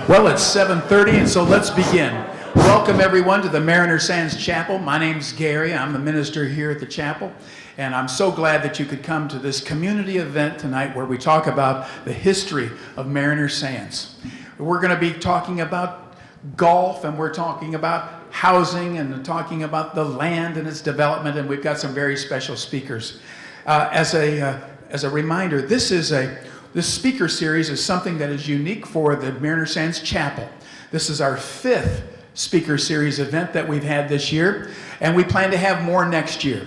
Well, it's 7:30, and so let's begin. Welcome, everyone, to the Mariner Sands Chapel. My name's Gary. I'm the minister here at the chapel, and I'm so glad that you could come to this community event tonight where we talk about the history of Mariner Sands. We're going to be talking about golf, and we're talking about housing, and talking about the land and its development, and we've got some very special speakers. As a reminder, this speaker series is something that is unique for the Mariner Sands Chapel. This is our 5th speaker series event that we've had this year, and we plan to have more next year.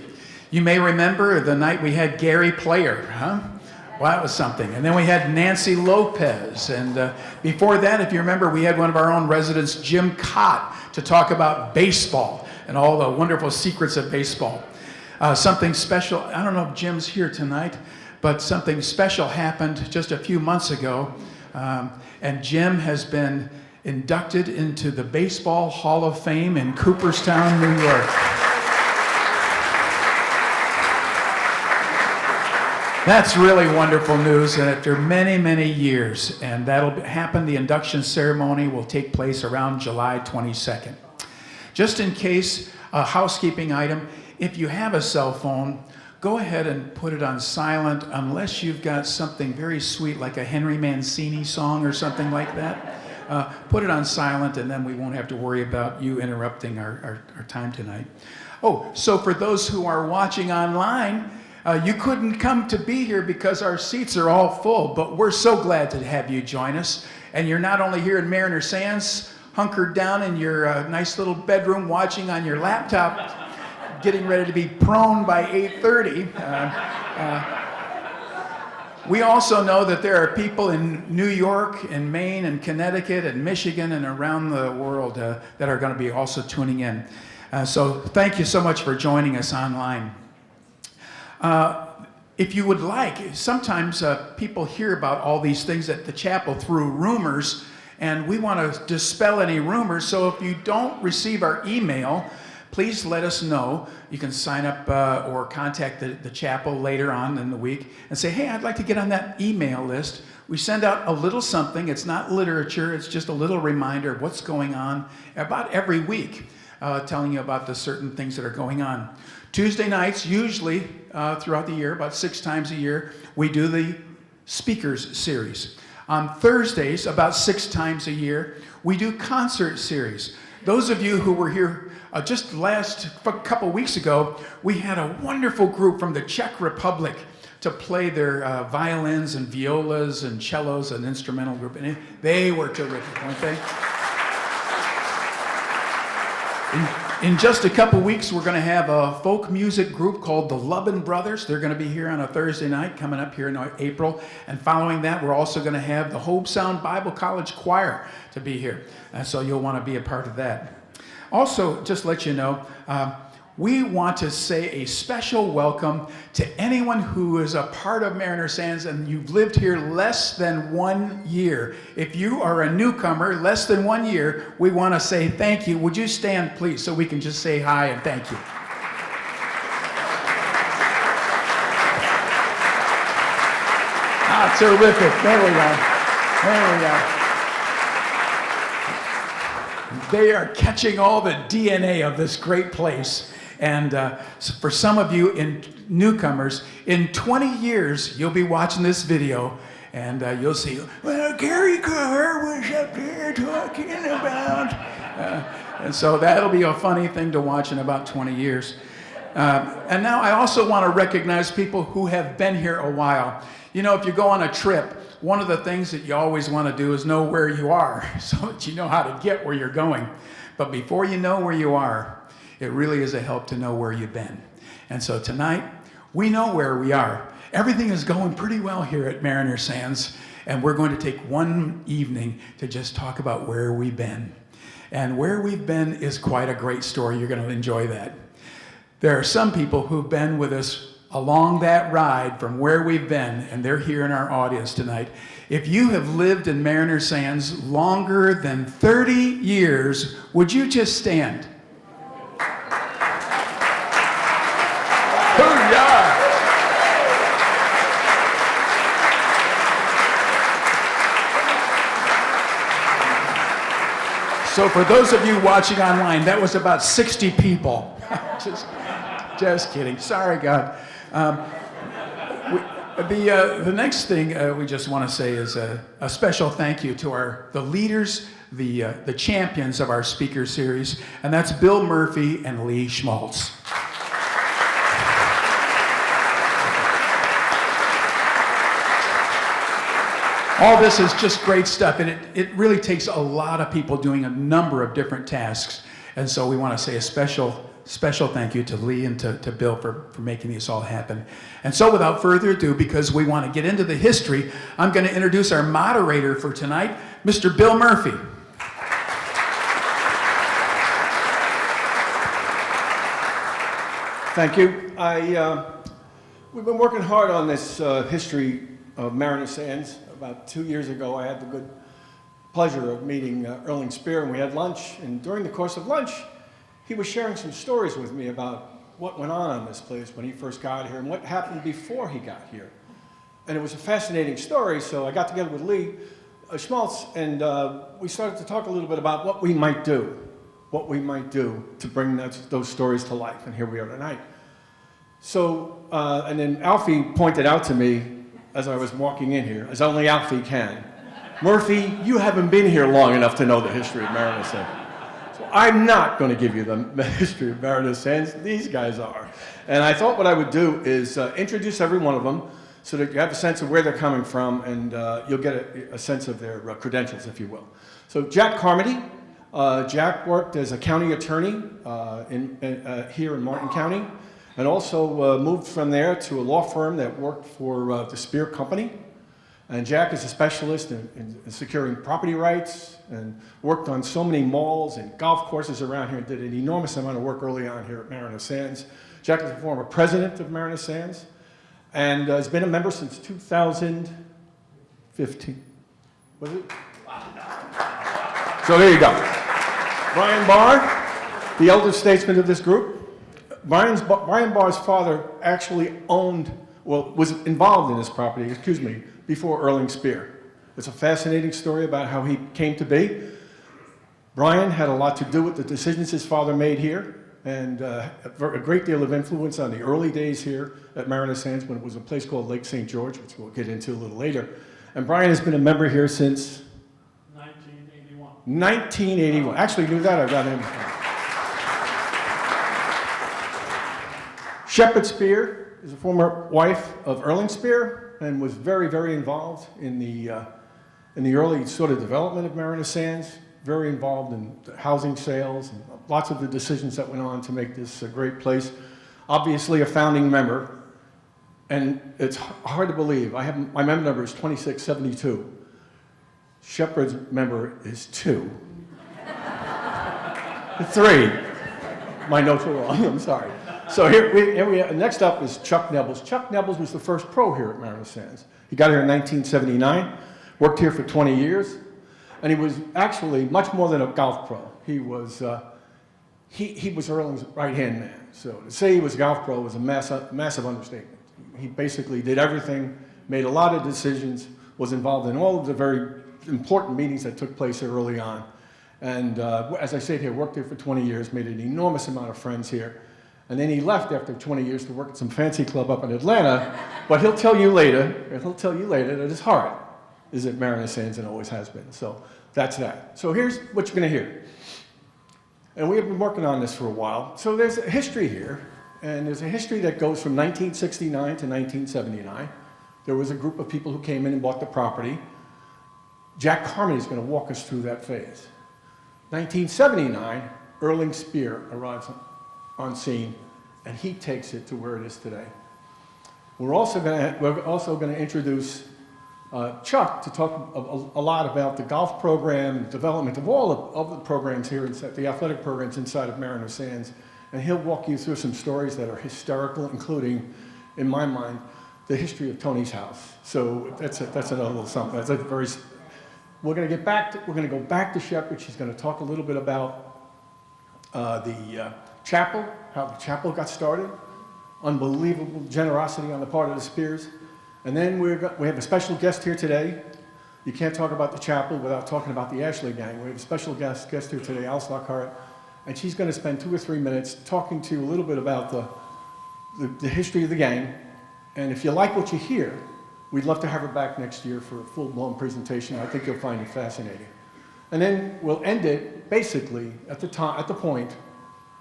You may remember the night we had Gary Player, huh? Well, that was something. And then we had Nancy Lopez, and before that, if you remember, we had one of our own residents, Jim Cott, to talk about baseball and all the wonderful secrets of baseball. Something special, I don't know if Jim's here tonight, but something special happened just a few months ago, and Jim has been inducted into the Baseball Hall of Fame in Cooperstown, New York. That's really wonderful news, and after many, many years, and that'll happen, the induction ceremony will take place around July 22nd. Just in case, a housekeeping item, if you have a cell phone, go ahead and put it on silent unless you've got something very sweet like a Henry Mancini song or something like that. Put it on silent, and then we won't have to worry about you interrupting our time tonight. Oh, so for those who are watching online, you couldn't come to be here because our seats are all full, but we're so glad to have you join us. And you're not only here in Mariner Sands, hunkered down in your nice little bedroom watching on your laptop, getting ready to be prone by 8:30. We also know that there are people in New York and Maine and Connecticut and Michigan and around the world that are going to be also tuning in. So thank you so much for joining us online. If you would like, sometimes people hear about all these things at the chapel through rumors, and we want to dispel any rumors. So if you don't receive our email, please let us know. You can sign up or contact the chapel later on in the week and say, hey, I'd like to get on that email list. We send out a little something. It's not literature. It's just a little reminder of what's going on about every week, telling you about the certain things that are going on. Tuesday nights, usually throughout the year, about 6 times a year, we do the speakers series. On Thursdays, about 6 times a year, we do concert series. Those of you who were here just last couple weeks ago, we had a wonderful group from the Czech Republic to play their violins and violas and cellos, an instrumental group, and they were terrific, weren't they? In just a couple weeks, we're going to have a folk music group called the Lovin Brothers. They're going to be here on a Thursday night, coming up here in April. And following that, we're also going to have the Hope Sound Bible College Choir to be here. So you'll want to be a part of that. Also, just to let you know, we want to say a special welcome to anyone who is a part of Mariner Sands and you've lived here less than 1 year. If you are a newcomer, less than 1 year, we want to say thank you. Would you stand, please, so we can just say hi and thank you. Ah, terrific. There we go. They are catching all the DNA of this great place. And for some of you newcomers, in 20 years, you'll be watching this video and you'll see, well, Gary Carr was up there talking about. And so that'll be a funny thing to watch in about 20 years. And now I also want to recognize people who have been here a while. You know, if you go on a trip, one of the things that you always want to do is know where you are so that you know how to get where you're going. But before you know where you are, it really is a help to know where you've been. And so tonight, we know where we are. Everything is going pretty well here at Mariner Sands, and we're going to take one evening to just talk about where we've been. And where we've been is quite a great story. You're going to enjoy that. There are some people who've been with us along that ride from where we've been, and they're here in our audience tonight. If you have lived in Mariner Sands longer than 30 years, would you just stand? So for those of you watching online, that was about 60 people. just kidding. Sorry, God. The next thing we just want to say is a special thank you to the leaders, the champions of our speaker series, and that's Bill Murphy and Lee Schmaltz. All this is just great stuff, and it really takes a lot of people doing a number of different tasks. And so we want to say a special thank you to Lee and to Bill for making this all happen. And so without further ado, because we want to get into the history, I'm going to introduce our moderator for tonight, Mr. Bill Murphy. Thank you. We've been working hard on this history of Mariner Sands. About 2 years ago, I had the good pleasure of meeting Erling Speer, and we had lunch. And during the course of lunch, he was sharing some stories with me about what went on this place when he first got here and what happened before he got here. And it was a fascinating story, so I got together with Lee Schmaltz, and we started to talk a little bit about what we might do to bring those stories to life, and here we are tonight. So, and then Alfie pointed out to me as I was walking in here, as only Alfie can, Murphy, you haven't been here long enough to know the history of Mariner Sands. So I'm not going to give you the history of Mariner Sands, these guys are. And I thought what I would do is introduce every one of them so that you have a sense of where they're coming from, and you'll get a sense of their credentials, if you will. So Jack Carmody. Jack worked as a county attorney here in Martin County, and also moved from there to a law firm that worked for the Speer Company. And Jack is a specialist in securing property rights and worked on so many malls and golf courses around here and did an enormous amount of work early on here at Mariner Sands. Jack is the former president of Mariner Sands and has been a member since 2015. Was it? So there you go. Brian Barr, the elder statesman of this group. Brian Barr's father actually was involved in this property, before Erling Speer. It's a fascinating story about how he came to be. Brian had a lot to do with the decisions his father made here, and a great deal of influence on the early days here at Mariner Sands when it was a place called Lake St. George, which we'll get into a little later. And Brian has been a member here since 1981. Actually, knew that. I got him. Shepard Speer is a former wife of Erling Speer and was very, very involved in the early sort of development of Mariner Sands. Very involved in housing sales and lots of the decisions that went on to make this a great place. Obviously, a founding member, and it's hard to believe. My member number is 2672. Shepard's member is 2. 3. My notes were wrong, I'm sorry. So here we are. Next up is Chuck Nibbles. Chuck Nibbles was the first pro here at Mariner Sands. He got here in 1979, worked here for 20 years, and he was actually much more than a golf pro. He was Erling's right-hand man. So to say he was a golf pro was a massive understatement. He basically did everything, made a lot of decisions, was involved in all of the very important meetings that took place here early on. And as I said here, worked here for 20 years, made an enormous amount of friends here. And then he left after 20 years to work at some fancy club up in Atlanta. But he'll tell you later that his heart is at Mariner Sands and always has been. So that's that. So here's what you're going to hear. And we have been working on this for a while. So there's a history here. And there's a history that goes from 1969 to 1979. There was a group of people who came in and bought the property. Jack Carmody is going to walk us through that phase. 1979, Erling Speer arrives on scene, and he takes it to where it is today. We're also going to introduce Chuck to talk a lot about the golf program, the development of all of the programs here, the athletic programs inside of Mariner Sands, and he'll walk you through some stories that are hysterical, including, in my mind, the history of Tony's house. So that's another little something. That's a very. We're going to go back to Shepard. She's going to talk a little bit about the chapel, how the chapel got started, unbelievable generosity on the part of the Speers. And then we have a special guest here today, You can't talk about the chapel without talking about the Ashley gang. We have a special guest here today, Alice Lockhart, and she's going to spend 2 or 3 minutes talking to you a little bit about the history of the gang. And if you like what you hear, we'd love to have her back next year for a full-blown presentation. I think you'll find it fascinating. And then we'll end it basically at the point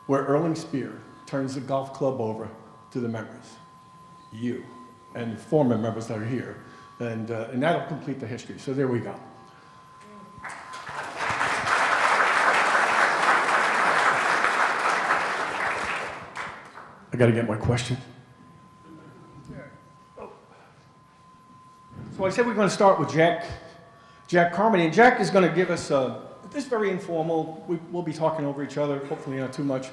where Erling Spear turns the golf club over to the members, you, and former members that are here. And that'll complete the history. So there we go. I got to get my question. So I said we're going to start with Jack Carmody. And Jack is going to give us this very informal. We'll be talking over each other, hopefully not too much.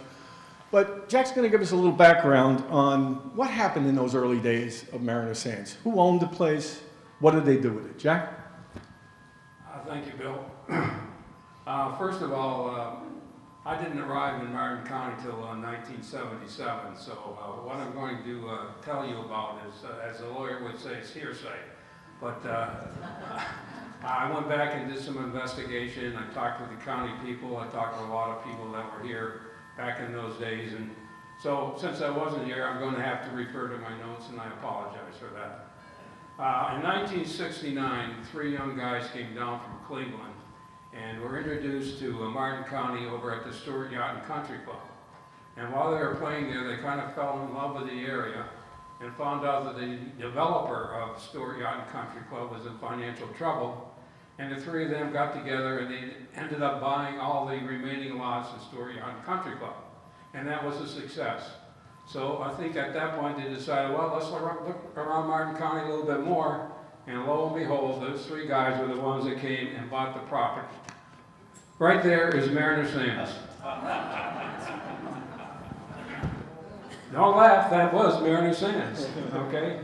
But Jack's going to give us a little background on what happened in those early days of Mariner Sands. Who owned the place? What did they do with it? Jack? Thank you, Bill. First of all, I didn't arrive in Martin County till 1977, so what I'm going to tell you about is, as a lawyer would say, it's hearsay. But I went back and did some investigation. I talked with the county people. I talked to a lot of people that were here back in those days. And so since I wasn't here, I'm going to have to refer to my notes, and I apologize for that. In 1969, 3 young guys came down from Cleveland and were introduced to Martin County over at the Stewart Yacht and Country Club. And while they were playing there, they kind of fell in love with the area and found out that the developer of Stewart Yacht and Country Club was in financial trouble. And the 3 of them got together and they ended up buying all the remaining lots in Stewart Yacht and Country Club. And that was a success. So I think at that point they decided, well, let's look around Martin County a little bit more. And lo and behold, those 3 guys were the ones that came and bought the property. Right there is Mariner Sands. Don't laugh, that was Mariner Sands, okay?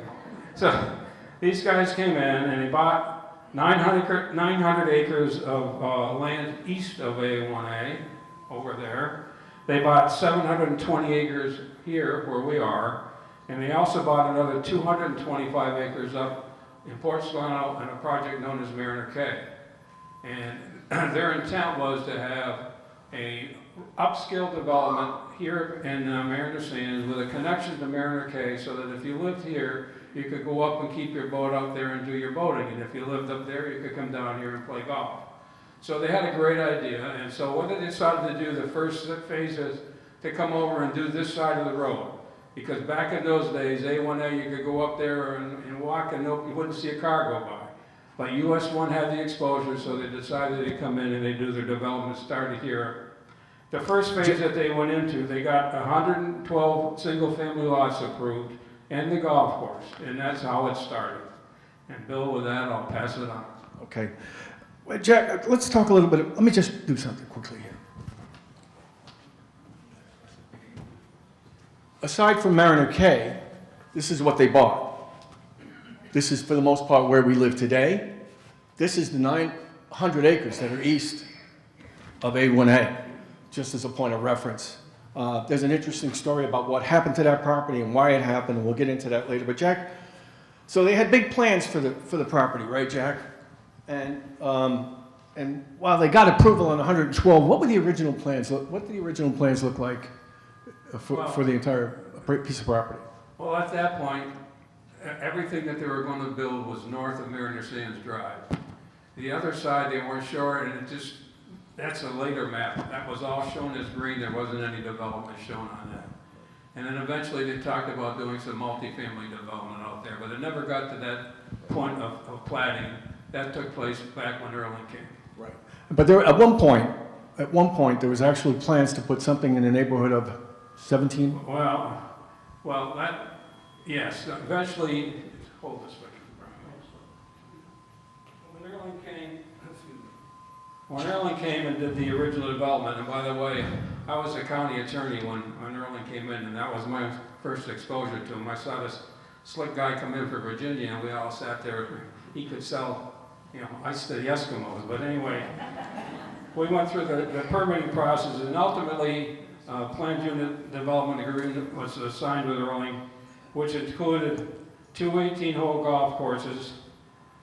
So these guys came in and they bought 900 acres of land east of A1A over there. They bought 720 acres here where we are, and they also bought another 225 acres up in Port Solano in a project known as Mariner Cay. And their intent was to have a upscale development here in Mariner Sands with a connection to Mariner Cay, so that if you lived here, you could go up and keep your boat out there and do your boating. And if you lived up there, you could come down here and play golf. So they had a great idea, and so what they decided to do, the first phase is to come over and do this side of the road. Because back in those days, A1A, you could go up there and walk and you wouldn't see a car go by. But US 1 had the exposure, so they decided to come in and they do their development, started here. The first phase that they went into, they got 112 single-family lots approved and the golf course, and that's how it started. And Bill, with that, I'll pass it on. Okay. Well, Jack, let's talk a little bit. Let me just do something quickly here. Aside from Mariner Cay, this is what they bought. This is, for the most part, where we live today. This is the 900 acres that are east of A1A, just as a point of reference. There's an interesting story about what happened to that property and why it happened, and we'll get into that later. But Jack, so they had big plans for the property, right, Jack? And while they got approval on 112, what were the original plans? What did the original plans look like for the entire piece of property? Well, at that point, everything that they were going to build was north of Mariner Sands Drive. The other side, they weren't sure, and that's a later map. That was all shown as green. There wasn't any development shown on that. And then eventually they talked about doing some multifamily development out there, but it never got to that point of platting. That took place back when Erling came. Right. But there, at one point, there was actually plans to put something in the neighborhood of 17? Well, yes, eventually, hold this way. When Erling came and did the original development, and by the way, I was a county attorney when Erling came in, and that was my first exposure to him. I saw this slick guy come in for Virginia, and we all sat there. He could sell, ice to the Eskimos. But anyway, we went through the permitting process, and ultimately, planned unit development agreement was signed with Erling, which included 2 18-hole golf courses,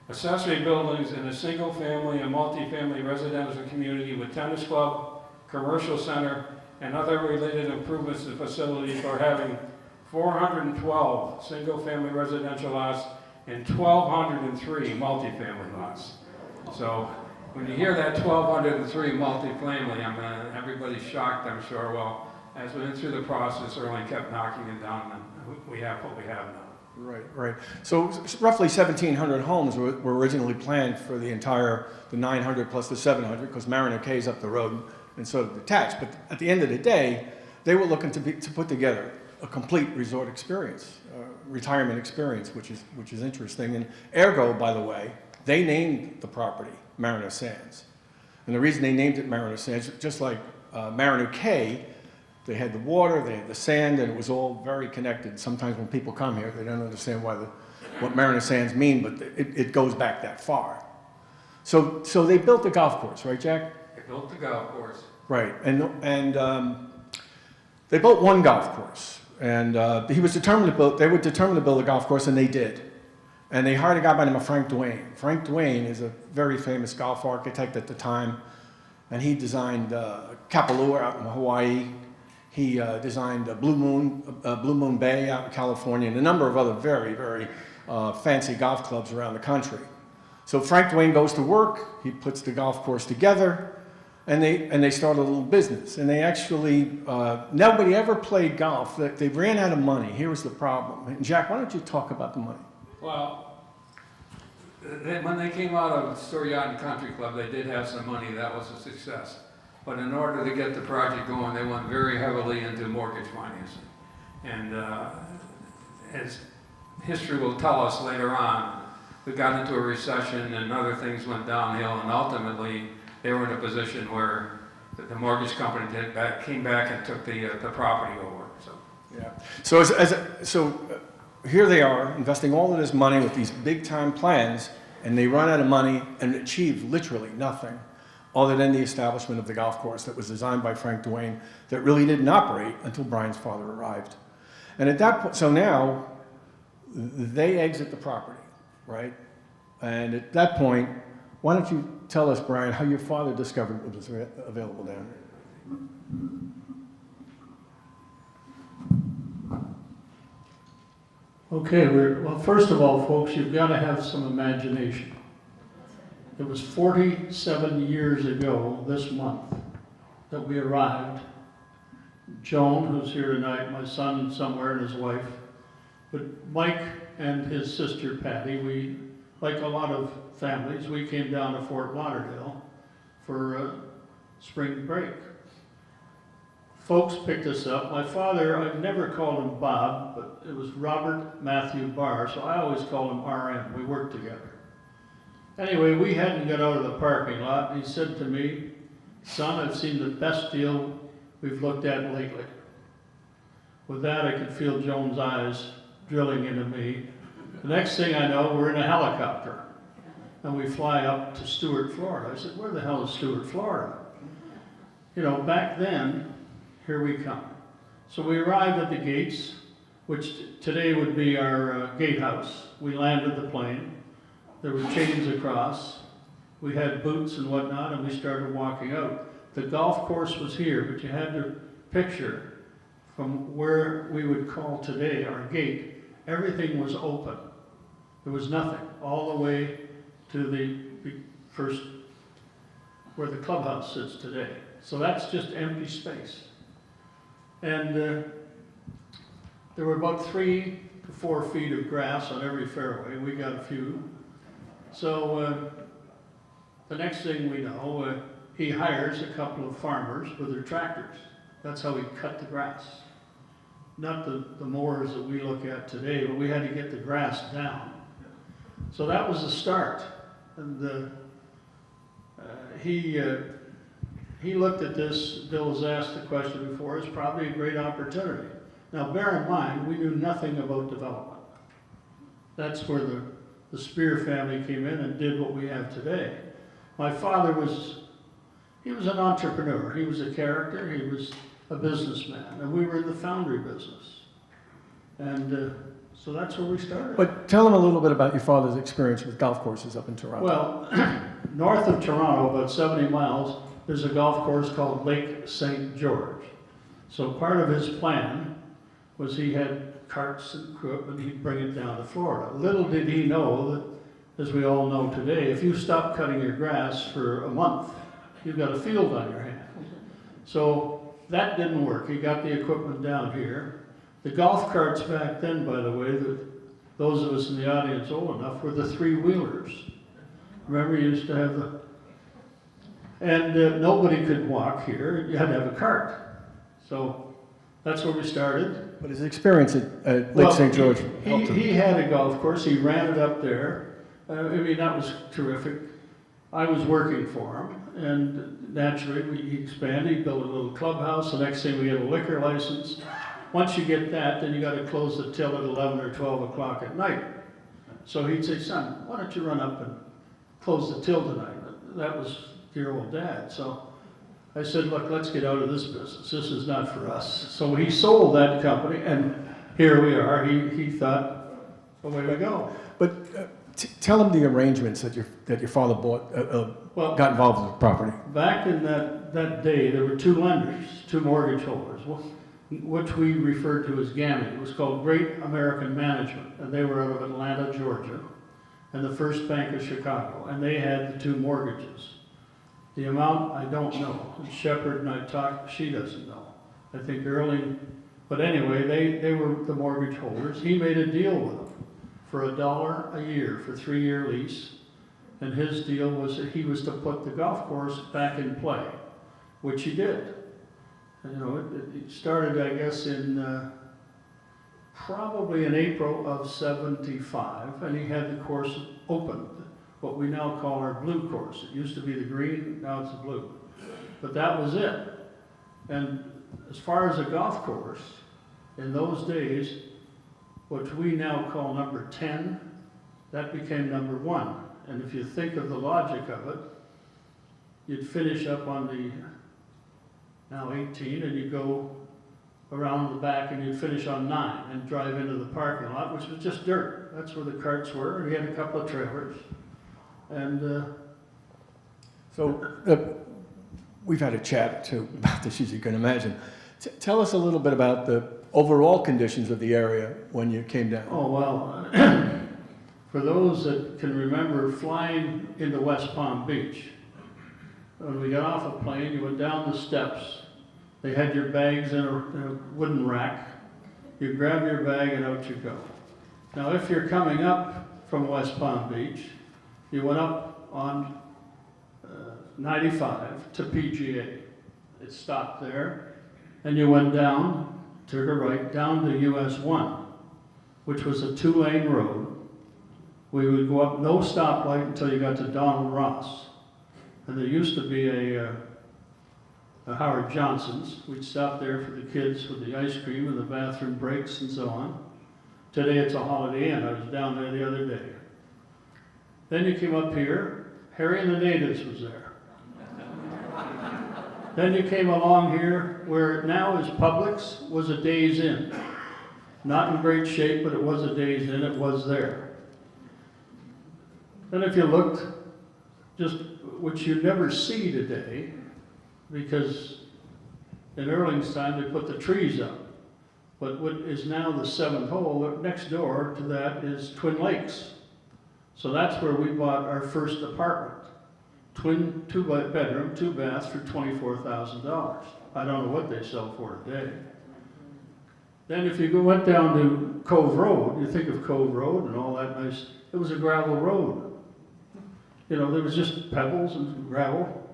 accessory buildings in a single-family and multifamily residential community with tennis club, commercial center, and other related improvements to facilities for having 412 single-family residential lots and 1,203 multifamily lots. So when you hear that 1,203 multifamily, everybody's shocked, I'm sure. Well, as we went through the process, Erling kept knocking it down, and we have what we have now. Right, right. So roughly 1,700 homes were originally planned for the 900 plus the 700, because Mariner K is up the road and sort of detached. But at the end of the day, they were looking to put together a complete resort experience, retirement experience, which is interesting. And ergo, by the way, they named the property Mariner Sands. And the reason they named it Mariner Sands, just like Mariner K, they had the water, they had the sand, and it was all very connected. Sometimes when people come here, they don't understand what Mariner Sands mean, but it goes back that far. So they built the golf course, right, Jack? They built the golf course. Right, and they built one golf course, and they were determined to build a golf course, and they did. And they hired a guy by the name of Frank Duane. Frank Duane is a very famous golf architect at the time, and he designed Kapalua out in Hawaii. He designed Blue Moon Bay out in California, and a number of other very, very fancy golf clubs around the country. So Frank Duane goes to work, he puts the golf course together, and they start a little business. And they actually, nobody ever played golf. They ran out of money. Here was the problem. And Jack, why don't you talk about the money? Well, when they came out of Store Yacht and Country Club, they did have some money. That was a success. But in order to get the project going, they went very heavily into mortgage financing. And as history will tell us later on, we got into a recession and other things went downhill, and ultimately they were in a position where the mortgage company came back and took the property over. So yeah. So here they are investing all of this money with these big-time plans, and they run out of money and achieve literally nothing other than the establishment of the golf course that was designed by Frank Duane that really didn't operate until Brian's father arrived. And at that point, so now they exit the property, right? And at that point, why don't you tell us, Brian, how your father discovered what was available down here? Okay, well, first of all, folks, you've got to have some imagination. It was 47 years ago this month that we arrived. Joan, who's here tonight, my son somewhere, and his wife, but Mike and his sister Patty, we, like a lot of families, we came down to Fort Lauderdale for spring break. Folks picked us up. My father, I've never called him Bob, but it was Robert Matthew Barr, so I always called him RM. We worked together. Anyway, we hadn't got out of the parking lot, and he said to me, "Son, I've seen the best deal we've looked at lately." With that, I could feel Joan's eyes drilling into me. The next thing I know, we're in a helicopter, and we fly up to Stuart, Florida. I said, "Where the hell is Stuart, Florida?" You know, back then, here we come. So we arrived at the gates, which today would be our gatehouse. We landed the plane. There were chains across. We had boots and whatnot, and we started walking out. The golf course was here, but you had to picture from where we would call today our gate, everything was open. There was nothing, all the way to the first, where the clubhouse sits today. So that's just empty space. And there were about 3 to 4 feet of grass on every fairway. We got a few. So the next thing we know, he hires a couple of farmers with their tractors. That's how he cut the grass. Not the mowers that we look at today, but we had to get the grass down. So that was the start. And he looked at this. Bill has asked the question before. It's probably a great opportunity. Now bear in mind, we knew nothing about development. That's where the Spear family came in and did what we have today. My father he was an entrepreneur. He was a character. He was a businessman. And we were in the foundry business. And So that's where we started. But tell them a little bit about your father's experience with golf courses up in Toronto. Well, north of Toronto, about 70 miles, there's a golf course called Lake St. George. So part of his plan was he had carts and equipment, he'd bring it down to Florida. Little did he know that, as we all know today, if you stop cutting your grass for a month, you've got a field on your hands. So that didn't work. He got the equipment down here. The golf carts back then, by the way, those of us in the audience old enough, were the three-wheelers. Remember, you used to have the... And nobody could walk here. You had to have a cart. So that's where we started. But his experience at Lake St. George helped him. He had a golf course. He ran it up there. I mean, that was terrific. I was working for him, and naturally he expanded. He built a little clubhouse. The next thing we had a liquor license. Once you get that, then you got to close the till at 11 or 12 o'clock at night. So he'd say, "Son, why don't you run up and close the till tonight?" That was dear old Dad. So I said, "Look, let's get out of this business. This is not for us." So he sold that company, and here we are. He thought, away we go. But tell him the arrangements that your father got involved with the property. Back in that day, there were two lenders, two mortgage holders, which we referred to as GAMI. It was called Great American Management, and they were out of Atlanta, Georgia, and the First Bank of Chicago, and they had the two mortgages. The amount, I don't know. Shepard and I talked, she doesn't know. I think Erling, but anyway, they were the mortgage holders. He made a deal with them for $1 a year for 3-year lease, and his deal was that he was to put the golf course back in play, which he did. And, you know, it started, I guess, in probably in April of '75, and he had the course opened, what we now call our blue course. It used to be the green, now it's the blue. But that was it. And as far as a golf course, in those days, which we now call number 10, that became number 1. And if you think of the logic of it, you'd finish up on the now 18, and you go around the back and you'd finish on 9 and drive into the parking lot, which was just dirt. That's where the carts were, and he had a couple of trailers. And we've had a chat too about this, as you can imagine. Tell us a little bit about the overall conditions of the area when you came down. oh, well, for those that can remember flying into West Palm Beach, when we got off a plane, you went down the steps. They had your bags in a wooden rack. You grab your bag and out you go. Now, if you're coming up from West Palm Beach, you went up on 95 to PGA. It stopped there. And you went down, took a right, down to US 1, which was a 2-lane road. We would go up no stoplight until you got to Donald Ross. And there used to be a Howard Johnson's. We'd stop there for the kids with the ice cream and the bathroom breaks and so on. Today it's a Holiday Inn. I was down there the other day. Then you came up here, Harry and the Natives was there. Then you came along here, where now is Publix, was a Days Inn. Not in great shape, but it was a Days Inn, it was there. Then if you looked, just which you never see today, because in Erling's time they put the trees up. But what is now the 7th hole, next door to that is Twin Lakes. So that's where we bought our first apartment. Twin, 2-bedroom, 2-bath for $24,000. I don't know what they sell for today. Then if you went down to Cove Road, you think of Cove Road and all that nice, it was a gravel road. You know, there was just pebbles and gravel.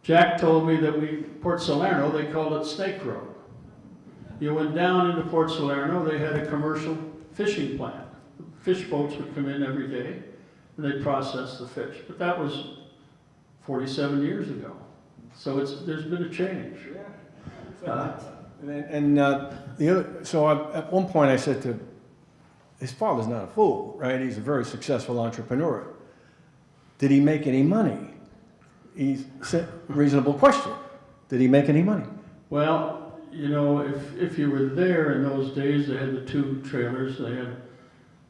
Jack told me that Port Salerno, they called it Snake Road. You went down into Port Salerno, they had a commercial fishing plant. Fish boats would come in every day, and they'd process the fish. But that was 47 years ago. So there's been a change. At one point I said to, his father's not a fool, right? He's a very successful entrepreneur. Did he make any money? He said, reasonable question. Did he make any money? Well, you know, if you were there in those days, they had the 2 trailers. They had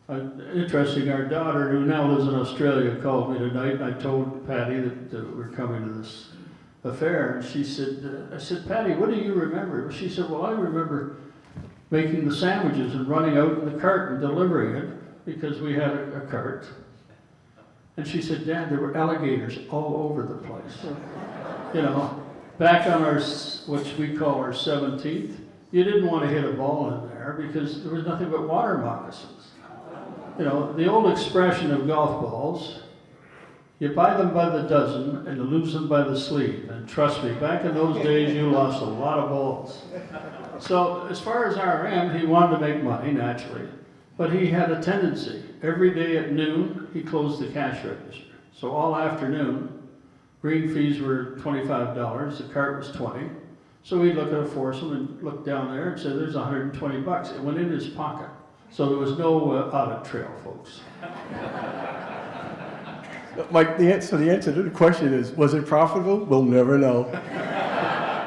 Interesting, our daughter, who now lives in Australia, called me tonight, and I told Patty that we're coming to this affair, and she said, I said, Patty, what do you remember? She said, well, I remember making the sandwiches and running out in the cart and delivering it, because we had a cart. And she said, Dad, there were alligators all over the place. You know, back on our, which we call our 17th, you didn't want to hit a ball in there because there was nothing but water moccasins. You know, the old expression of golf balls, you buy them by the dozen and you lose them by the sleeve. And trust me, back in those days, you lost a lot of balls. So as far as RM, he wanted to make money, naturally. But he had a tendency. Every day at noon, he closed the cash register. So all afternoon, green fees were $25, the cart was $20. So he'd look at a foursome and look down there and say, there's $120. It went in his pocket. So there was no audit trail, folks. Mike, the answer to the question is, was it profitable? We'll never know.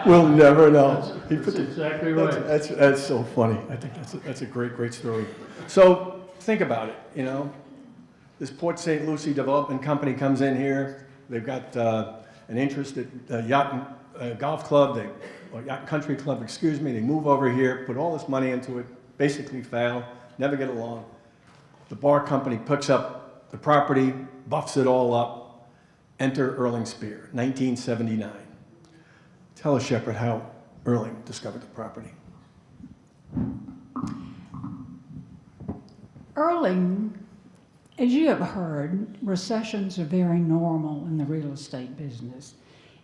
We'll never know. That's exactly right. That's so funny. I think that's a great story. So think about it, you know. This Port St. Lucie Development Company comes in here. They've got an interest at Yacht Golf Club, or Yacht Country Club, excuse me. They move over here, put all this money into it, basically fail, never get along. The Barr company picks up the property, buffs it all up. Enter Erling Spear, 1979. Tell us, Shepard, how Erling discovered the property. Erling, as you have heard, recessions are very normal in the real estate business.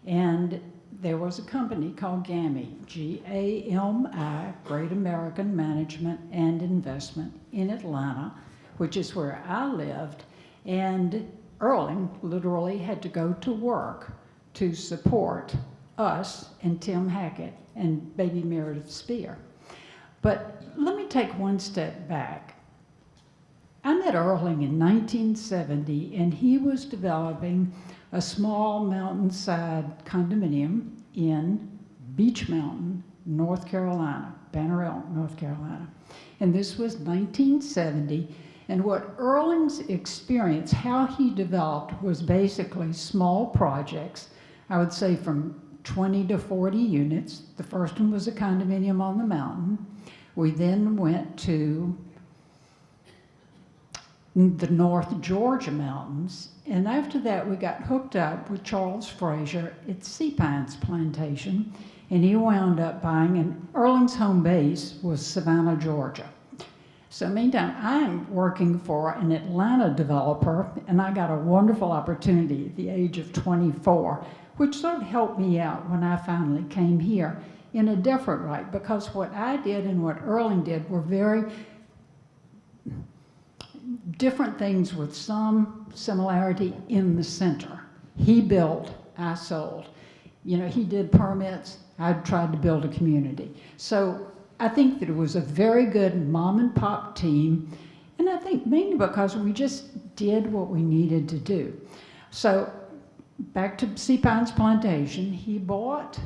And there was a company called GAMI, G-A-M-I, Great American Management and Investment in Atlanta, which is where I lived. And Erling literally had to go to work to support us and Tim Hackett and baby Meredith Spear. But let me take one step back. I met Erling in 1970, and he was developing a small mountainside condominium in Beach Mountain, North Carolina, Banner Elk, North Carolina. And this was 1970, and what Erling's experience, how he developed, was basically small projects, I would say from 20 to 40 units. The first one was a condominium on the mountain. We then went to the North Georgia mountains, and after that we got hooked up with Charles Frazier at Sea Pines Plantation, and he wound up buying, and Erling's home base was Savannah, Georgia. So meantime, I'm working for an Atlanta developer, and I got a wonderful opportunity at the age of 24, which sort of helped me out when I finally came here in a different way, because what I did and what Erling did were very different things with some similarity in the center. He built, I sold. You know, he did permits, I tried to build a community. So I think that it was a very good mom and pop team, and I think mainly because we just did what we needed to do. So back to Sea Pines Plantation, he bought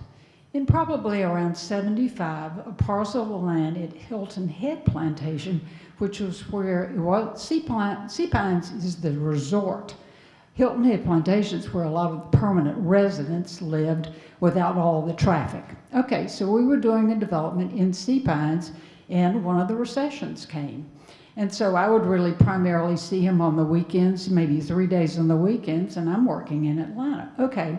in probably around 75 a parcel of land at Hilton Head Plantation, which was where it was. Sea Pines is the resort. Hilton Head Plantation is where a lot of the permanent residents lived without all the traffic. Okay, so we were doing a development in Sea Pines, and one of the recessions came. And so I would really primarily see him on the weekends, maybe 3 days on the weekends, and I'm working in Atlanta. Okay,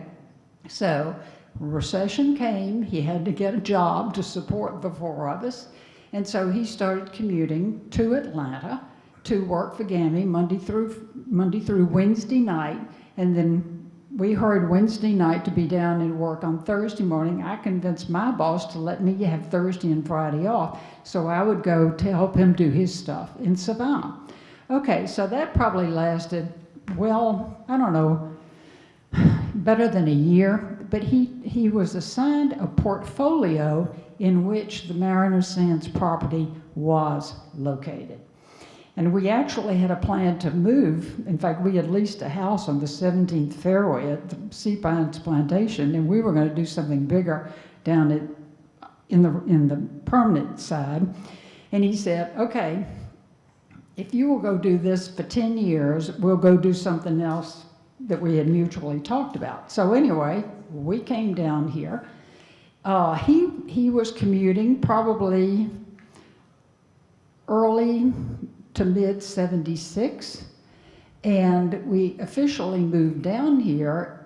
so recession came, he had to get a job to support the four of us, and so he started commuting to Atlanta to work for GAMI Monday through Wednesday night, and then we heard Wednesday night to be down and work on Thursday morning. I convinced my boss to let me have Thursday and Friday off, so I would go to help him do his stuff in Savannah. Okay, so that probably lasted, well, I don't know, better than a year, but he was assigned a portfolio in which the Mariner Sands property was located. And we actually had a plan to move. In fact, we had leased a house on the 17th fairway at the Sea Pines Plantation, and we were going to do something bigger down in the permanent side. And he said, okay, if you will go do this for 10 years, we'll go do something else that we had mutually talked about. So anyway, we came down here. He was commuting probably early to mid 76, and we officially moved down here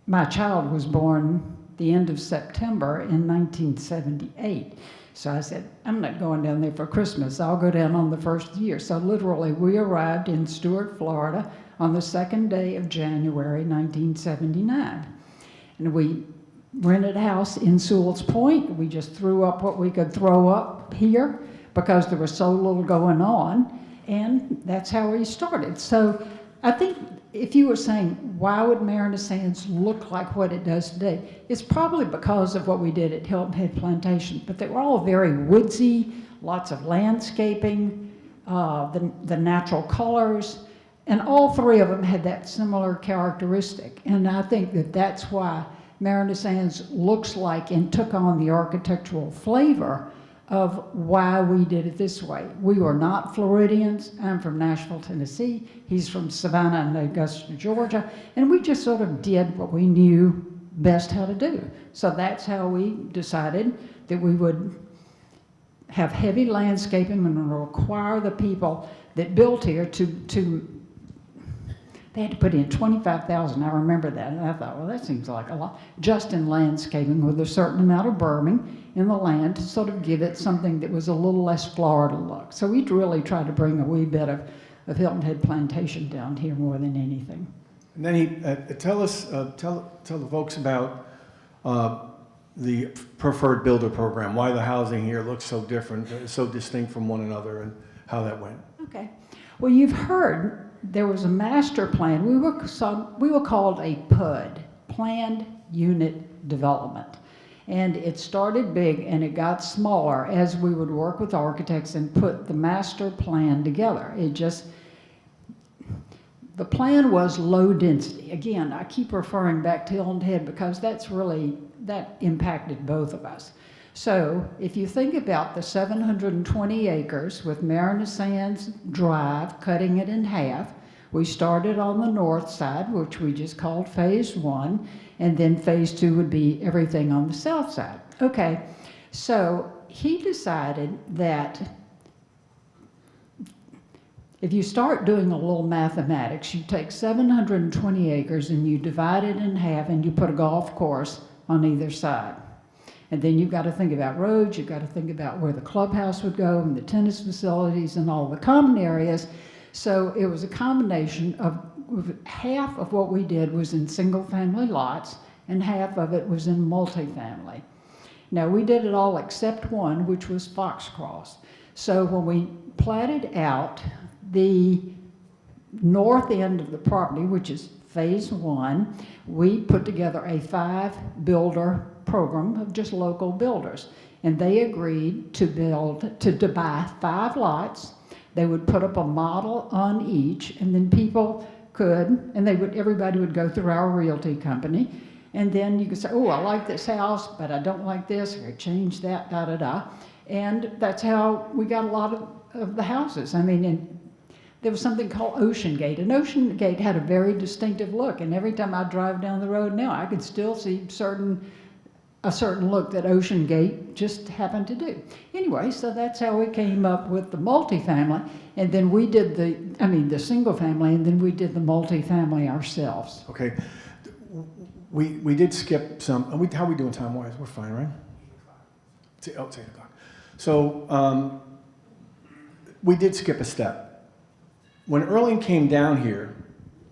my child was born the end of September in 1978. So I said, I'm not going down there for Christmas. I'll go down on the first year. So literally, we arrived in Stuart, Florida on the 2nd day of January, 1979. And we rented a house in Sewell's Point. We just threw up what we could throw up here because there was so little going on. And that's how we started. So I think if you were saying, why would Mariner Sands look like what it does today? It's probably because of what we did at Hilton Head Plantation, but they were all very woodsy, lots of landscaping, the natural colors, and all three of them had that similar characteristic. And I think that that's why Mariner Sands looks like and took on the architectural flavor of why we did it this way. We were not Floridians. I'm from Nashville, Tennessee. He's from Savannah and Augusta, Georgia. And we just sort of did what we knew best how to do. So that's how we decided that we would have heavy landscaping and require the people that built here they had to put in $25,000. I remember that. And I thought, well, that seems like a lot. Just in landscaping with a certain amount of berming in the land to sort of give it something that was a little less Florida look. So we'd really try to bring a wee bit of Hilton Head Plantation down here more than anything. And then tell the folks about the preferred builder program, why the housing here looks so different, so distinct from one another, and how that went. Okay. Well, you've heard there was a master plan. We were called a PUD, Planned Unit Development. And it started big and it got smaller as we would work with architects and put the master plan together. The plan was low density. Again, I keep referring back to Hilton Head because that impacted both of us. So if you think about the 720 acres with Mariner Sands Drive, cutting it in half, we started on the north side, which we just called phase 1, and then phase 2 would be everything on the south side. Okay, so he decided that if you start doing a little mathematics, you take 720 acres and you divide it in half and you put a golf course on either side. And then you've got to think about roads, you've got to think about where the clubhouse would go and the tennis facilities and all the common areas. So it was a combination of half of what we did was in single family lots and half of it was in multifamily. Now we did it all except one, which was Foxcross. So when we platted out the north end of the property, which is phase 1, we put together a 5-builder program of just local builders. And they agreed to buy 5 lots. They would put up a model on each, and then people could, and everybody would go through our realty company, and then you could say, oh, I like this house, but I don't like this, or change that, da-da-da. And that's how we got a lot of the houses. I mean, and there was something called Ocean Gate, and Ocean Gate had a very distinctive look, and every time I drive down the road now, I could still see a certain look that Ocean Gate just happened to do. Anyway, so that's how we came up with the multifamily, and then we did the single family, and then we did the multifamily ourselves. Okay, we did skip some. How are we doing time-wise? We're fine, right? It's 8 o'clock. So we did skip a step. When Erling came down here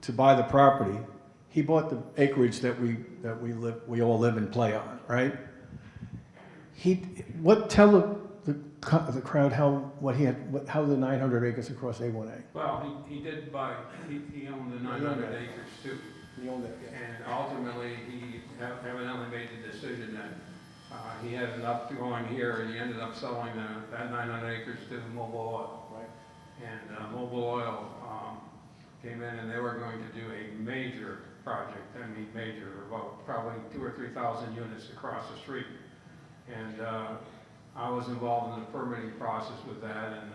to buy the property, he bought the acreage that we all live and play on, right? Tell the crowd how the 900 acres across A1A. Well, he did buy, he owned the 900 acres too. He owned that, yeah. And ultimately, he evidently made the decision that he had enough to go on here, and he ended up selling that 900 acres to Mobil Oil. Right. And Mobil Oil came in, and they were going to do a major project. I mean, major, about probably 2,000 or 3,000 units across the street. And I was involved in the permitting process with that, and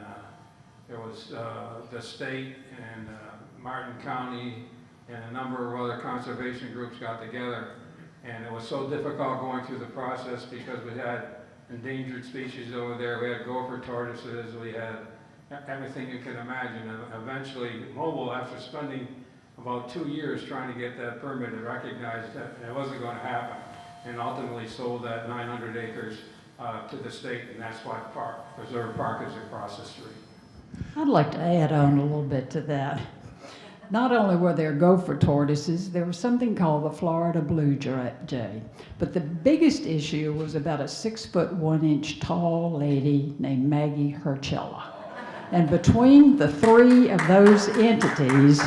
There was the state and Martin County and a number of other conservation groups got together. And it was so difficult going through the process because we had endangered species over there. We had gopher tortoises, we had everything you can imagine. And eventually, Mobile, after spending about 2 years trying to get that permit, it recognized that it wasn't going to happen, and ultimately sold that 900 acres to the state, and that's why Preserve Park is across the street. I'd like to add on a little bit to that. Not only were there gopher tortoises, there was something called the Florida blue jay. But the biggest issue was about a 6'1" tall lady named Maggie Herchella. And between the three of those entities,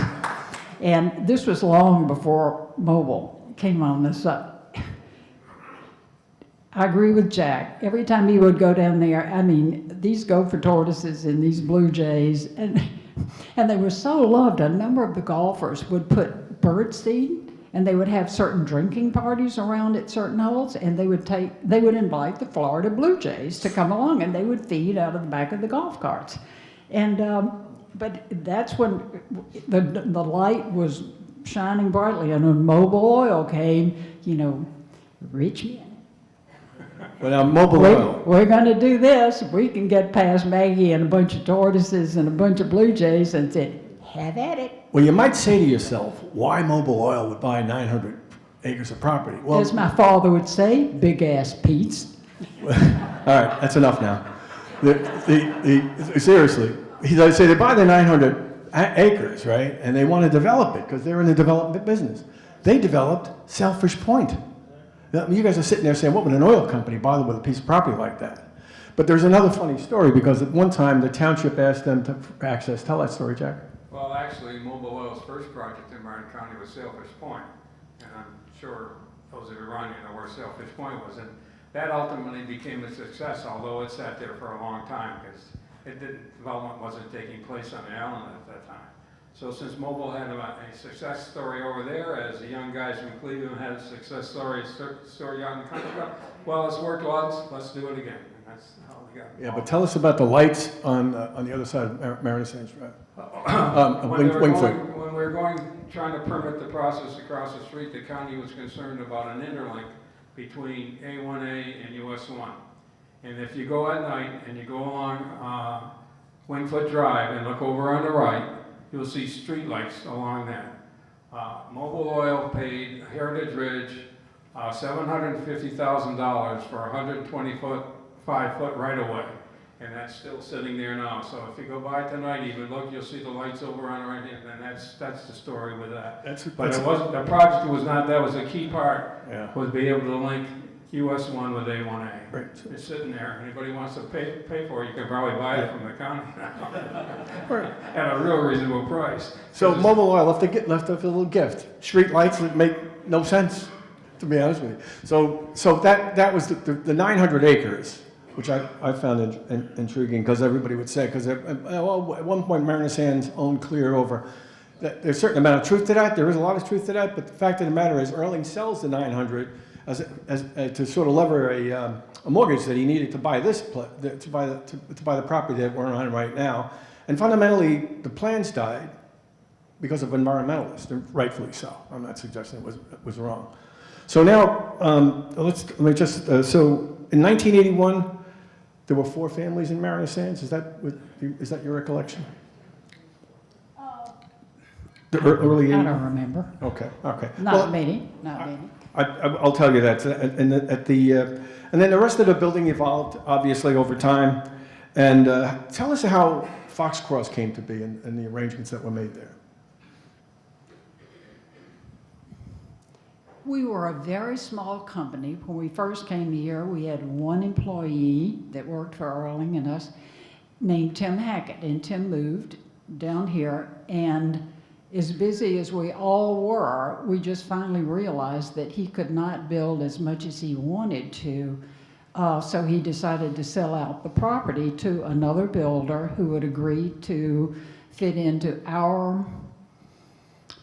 and this was long before Mobile came on this up, I agree with Jack. Every time he would go down there, I mean, these gopher tortoises and these blue jays, and they were so loved. A number of the golfers would put bird seed, and they would have certain drinking parties around at certain holes, and they would invite the Florida blue jays to come along, and they would feed out of the back of the golf carts. And but that's when the light was shining brightly, and when Mobile Oil came, you know, rich men. Well, now, Mobile Oil. We're going to do this. We can get past Maggie and a bunch of tortoises and a bunch of blue jays, and said, have at it. Well, you might say to yourself, why Mobile Oil would buy 900 acres of property? Well, As my father would say, big ass Pete's. all right, that's enough now. Seriously, they say they buy the 900 acres, right? And they want to develop it because they're in the development business. They developed Selfish Point. You guys are sitting there saying, what would an oil company bother with a piece of property like that? But there's another funny story because at one time the township asked them to access. Tell that story, Jack. Well, actually, Mobile Oil's first project in Martin County was Sailfish Point, and I'm sure those of you around you know where Sailfish Point was, and that ultimately became a success, although it sat there for a long time because development wasn't taking place on the island at that time. So since Mobile had a success story over there, as the young guys from Cleveland had a success story out in country club, well, it's worked once, let's do it again. And that's how we got Yeah, but tell us about the lights on the other side of Mariner Sands Drive. When Wingfoot. we were going, trying to permit the process across the street, the county was concerned about an interlink between A1A and US 1. And if you go at night and you go along Wingfoot Drive and look over on the right, you'll see street lights along there. Mobile Oil paid Heritage Ridge $750,000 for a 125-foot right-of-way, and that's still sitting there now. So if you go by tonight, even look, you'll see the lights over on the right hand, and that's the story with that. But it wasn't, the project was not, that was a key part, was be able to link US 1 with A1A. Right. It's sitting there. Anybody wants to pay for it, you can probably buy it from the county at a real reasonable price. So Mobile Oil left a little gift. Street lights that make no sense, to be honest with you. So that was the 900 acres, which I found intriguing because everybody would say, because at one point Mariner Sands owned clear over. There's a certain amount of truth to that. There is a lot of truth to that, but the fact of the matter is Erling sells the 900 to sort of lever a mortgage that he needed to buy to buy the property that we're on right now. And fundamentally, the plans died because of environmentalists, and rightfully so. I'm not suggesting it was wrong. So now, let me just, so in 1981, there were 4 families in Mariner Sands. Is that your recollection? The early 80s? I don't remember. Okay. Not many. I'll tell you that. And then the rest of the building evolved, obviously, over time. And tell us how Foxcross came to be and the arrangements that were made there. We were a very small company. When we first came here, we had 1 employee that worked for Erling and us named Tim Hackett. And Tim moved down here, and as busy as we all were, we just finally realized that he could not build as much as he wanted to. So he decided to sell out the property to another builder who would agree to fit into our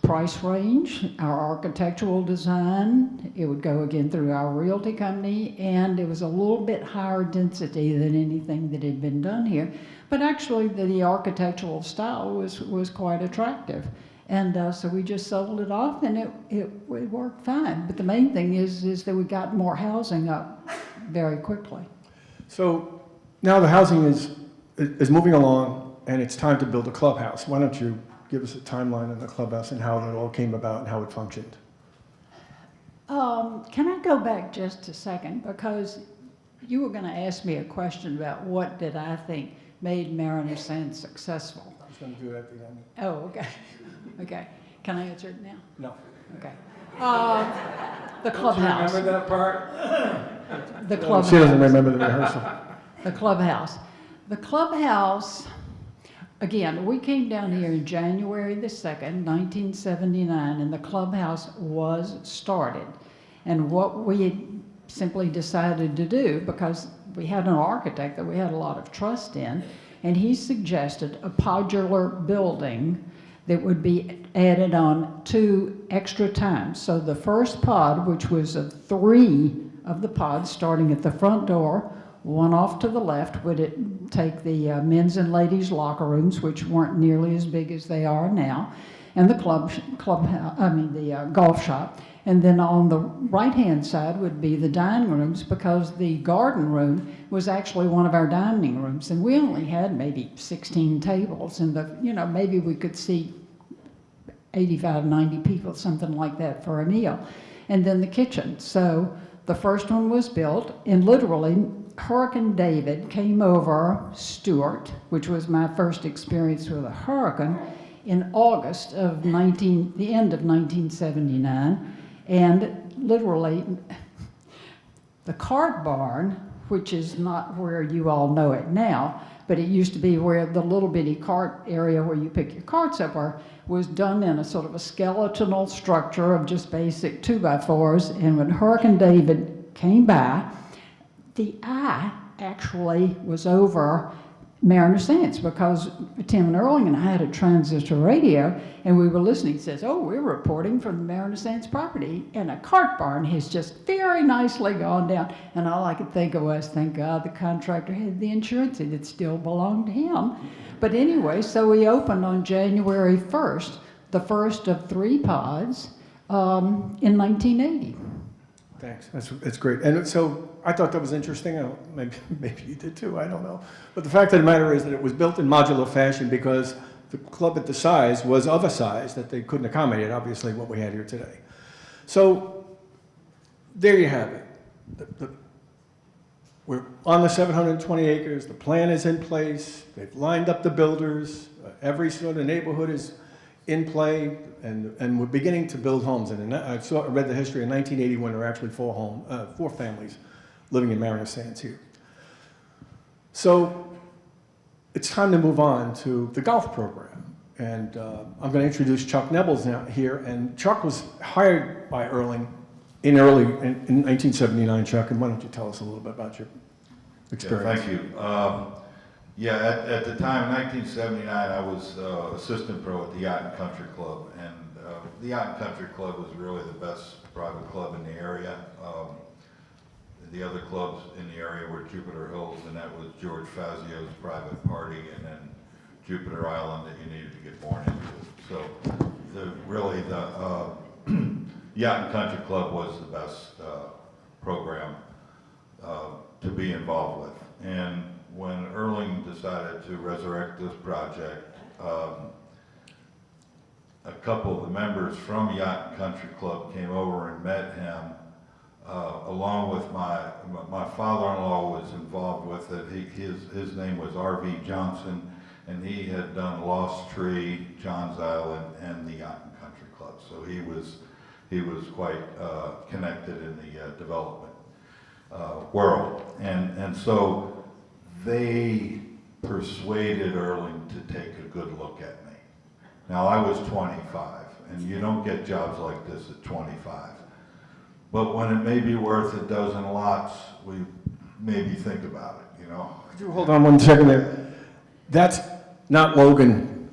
price range, our architectural design. It would go again through our realty company, and it was a little bit higher density than anything that had been done here. But actually, the architectural style was quite attractive. And so we just sold it off, and it worked fine. But the main thing is that we got more housing up very quickly. So now the housing is moving along, and it's time to build a clubhouse. Why don't you give us a timeline on the clubhouse and how that all came about and how it functioned? Can I go back just a second? Because you were going to ask me a question about what did I think made Mariner Sands successful. I was going to do that at the end. Oh, okay. Okay. Can I answer it now? No. Okay. The clubhouse. Remember that part? The clubhouse. She doesn't remember the rehearsal. The clubhouse. The clubhouse, again, we came down here in January the 2nd, 1979, and the clubhouse was started. And what we had simply decided to do, because we had an architect that we had a lot of trust in, and he suggested a modular building that would be added on 2 extra times. So the first pod, which was of 3 of the pods starting at the front door, one off to the left would take the men's and ladies' locker rooms, which weren't nearly as big as they are now, and the golf shop. And then on the right-hand side would be the dining rooms, because the garden room was actually one of our dining rooms, and we only had maybe 16 tables, and maybe we could seat 85, 90 people, something like that, for a meal. And then the kitchen. So the first one was built, and literally Hurricane David came over Stewart, which was my first experience with a hurricane, in August of the end of 1979. And literally, the cart barn, which is not where you all know it now, but it used to be where the little bitty cart area where you pick your carts up was done in a sort of a skeletal structure of just basic 2x4s. And when Hurricane David came by, the eye actually was over Mariner Sands, because Tim and Erling and I had a transistor radio, and we were listening. He says, "Oh, we're reporting from the Mariner Sands property, and a cart barn has just very nicely gone down." And all I could think of was, thank God the contractor had the insurance, and it still belonged to him. But anyway, so we opened on January 1st, the first of 3 pods, in 1980. Thanks. That's great. And so I thought that was interesting. Maybe you did too. I don't know. But the fact of the matter is that it was built in modular fashion because the club at the size was of a size that they couldn't accommodate, obviously, what we had here today. So there you have it. We're on the 720 acres. The plan is in place. They've lined up the builders. Every sort of neighborhood is in play, and we're beginning to build homes. And I read the history. In 1981, there were actually 4 families living in Mariner Sands here. So it's time to move on to the golf program. And I'm going to introduce Chuck Nibbles now here. And Chuck was hired by Erling in 1979, Chuck. And why don't you tell us a little bit about your experience? Yeah, thank you. At the time, 1979, I was assistant pro at the Yacht and Country Club. And the Yacht and Country Club was really the best private club in the area. The other clubs in the area were Jupiter Hills, and that was George Fazio's private party, and then Jupiter Island that you needed to get born into. So the Yacht and Country Club was the best program to be involved with. And when Erling decided to resurrect this project, a couple of the members from Yacht and Country Club came over and met him, along with my father-in-law was involved with it. His name was R.V. Johnson, and he had done Lost Tree, Johns Island, and the Yacht and Country Club. So he was quite connected in the development world, and so they persuaded Erling to take a good look at me. Now I was 25, and you don't get jobs like this at 25. But when it may be worth a dozen lots, we maybe think about it, you know? Could you hold on one second there? That's not Logan.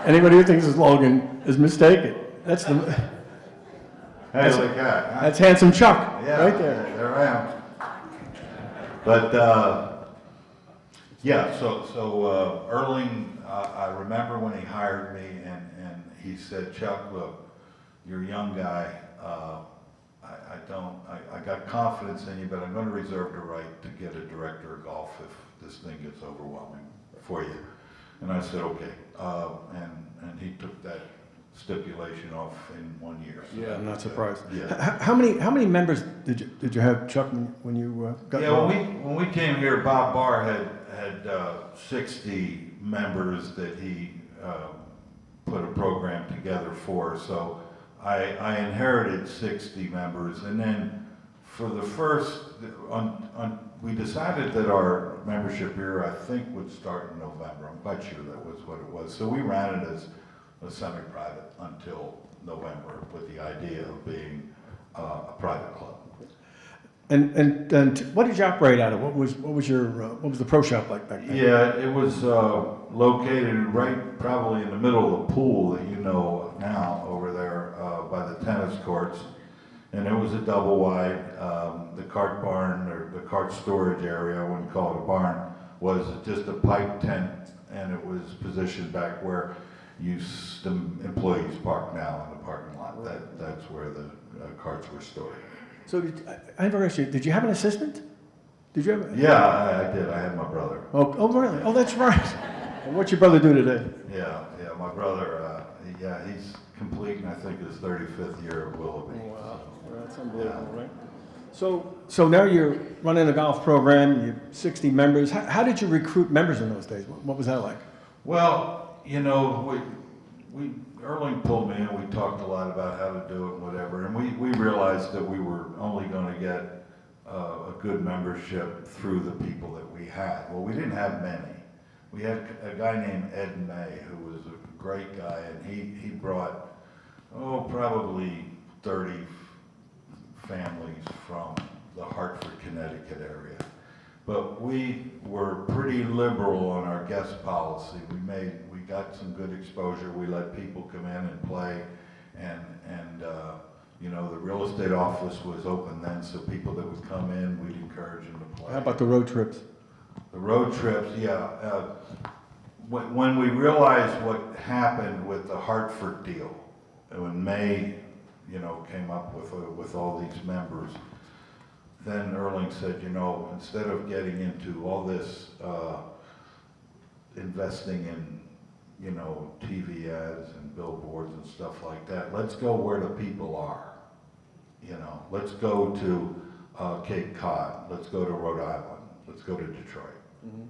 Anybody who thinks the slogan is mistaken. That's the. Hey, look at that. That's handsome Chuck, Yeah, right there. There I am. But, yeah, so Erling, I remember when he hired me and he said, Chuck, look, you're a young guy. I got confidence in you, but I'm going to reserve the right to get a director of golf if this thing gets overwhelming for you. And I said, okay. And he took that stipulation off in 1 year. So Yeah, I'm not surprised. Yeah. How many members did you have, Chuck, when you got? Yeah, when we came here, Bob Barr had 60 members that he put a program together for. So I inherited 60 members, and then for the first, we decided that our membership year, I think, would start in November. I'm quite sure that was what it was. So we ran it as a semi-private until November, with the idea of being a private club. And what did you operate out of? What was the pro shop like back then? Yeah, it was located right probably in the middle of the pool that you know now over there by the tennis courts. And it was a double wide. The cart barn, or the cart storage area, I wouldn't call it a barn, was just a pipe tent, and it was positioned back where the employees park now in the parking lot. That's where the carts were stored. So I never asked you, did you have an assistant? Did you have? Yeah, I did. I had my brother. Oh, really? Oh, that's right. And what's your brother do today? Yeah, my brother, he's completing, I think, his 35th year at Willoughby. Oh, wow. That's unbelievable, right? So now you're running a golf program, you're 60 members. How did you recruit members in those days? What was that like? Well, you know, Erling pulled me in, we talked a lot about how to do it and whatever, and we realized that we were only going to get a good membership through the people that we had. Well, we didn't have many. We had a guy named Ed May, who was a great guy, and he brought, probably 30 families from the Hartford, Connecticut area. But we were pretty liberal on our guest policy. We got some good exposure. We let people come in and play, and you know, the real estate office was open then, so people that would come in, we'd encourage them to play. How about the road trips? The road trips, yeah. When we realized what happened with the Hartford deal, when May, you know, came up with all these members, then Erling said, you know, instead of getting into all this investing in, you know, TV ads and billboards and stuff like that, let's go where the people are. You know, let's go to Cape Cod, let's go to Rhode Island, let's go to Detroit. Mm-hmm.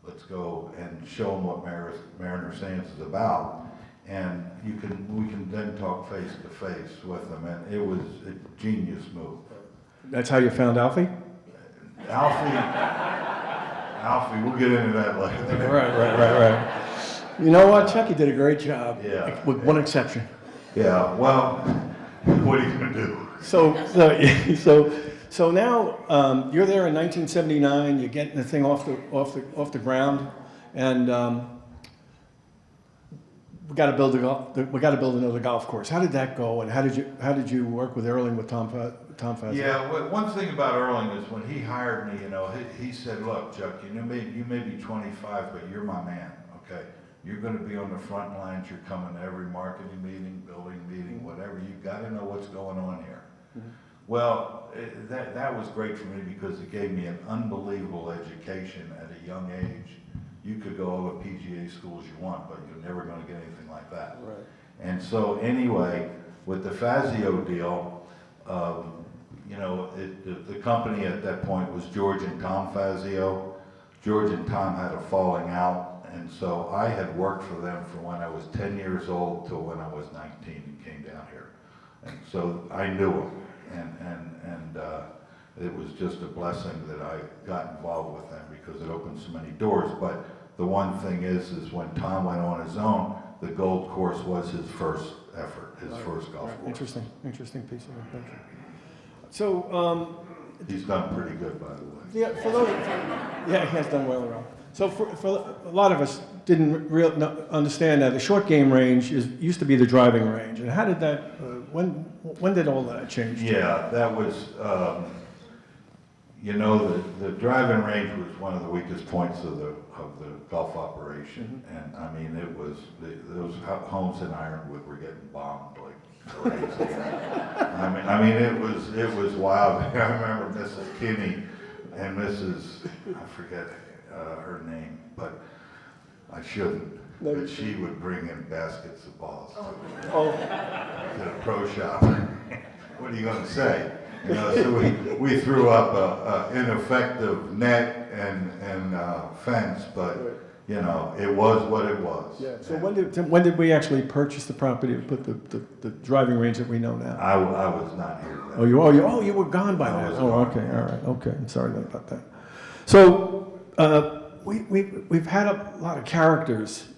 Let's go and show them what Mariner Sands is about, and we can then talk face to face with them, and it was a genius move. That's how you found Alfie? Alfie, we'll get into that later. Right. You know what, Chuck, you did a great job. Yeah. With one exception. Yeah, well, what are you gonna do? So now you're there in 1979. You're getting the thing off the ground, and we got to build another golf course. How did that go? And how did you work with Erling, with Tom Fazio? Yeah, one thing about Erling is when he hired me, you know, he said, look, Chuck, you may be 25, but you're my man. Okay, you're going to be on the front lines. You're coming to every marketing meeting, building meeting, whatever. You've got to know what's going on here. Mm-hmm. Well, that was great for me because it gave me an unbelievable education at a young age. You could go all the PGA schools you want, but you're never going to get anything like that. Right. And so anyway, with the Fazio deal, you know, the company at that point was George and Tom Fazio. George and Tom had a falling out, and so I had worked for them from when I was 10 years old till when I was 19 and came down here. And so I knew them, and it was just a blessing that I got involved with them because it opened so many doors. But the one thing is when Tom went on his own, the Gold Course was his first effort, his first golf course. Interesting piece of adventure. So he's done pretty good, by the way. yeah, he has done well around. So for a lot of us, didn't understand that the short game range used to be the driving range. And how did that, when did all that change? Yeah, that was, you know, the driving range was one of the weakest points of the golf operation. And I mean, it was, those homes in Ironwood were getting bombed like crazy. I mean, it was wild. I remember Mrs. Kinney and Mrs., I forget her name, but I shouldn't. But she would bring in baskets of balls to the pro shop. What are you going to say? You know, so we threw up an ineffective net and fence, but you know, it was what it was. Yeah. So when did we actually purchase the property to put the driving range that we know now? I was not here then. You were gone by I then. was Oh, gone. okay, all right, okay. I'm sorry about that. So we've had a lot of characters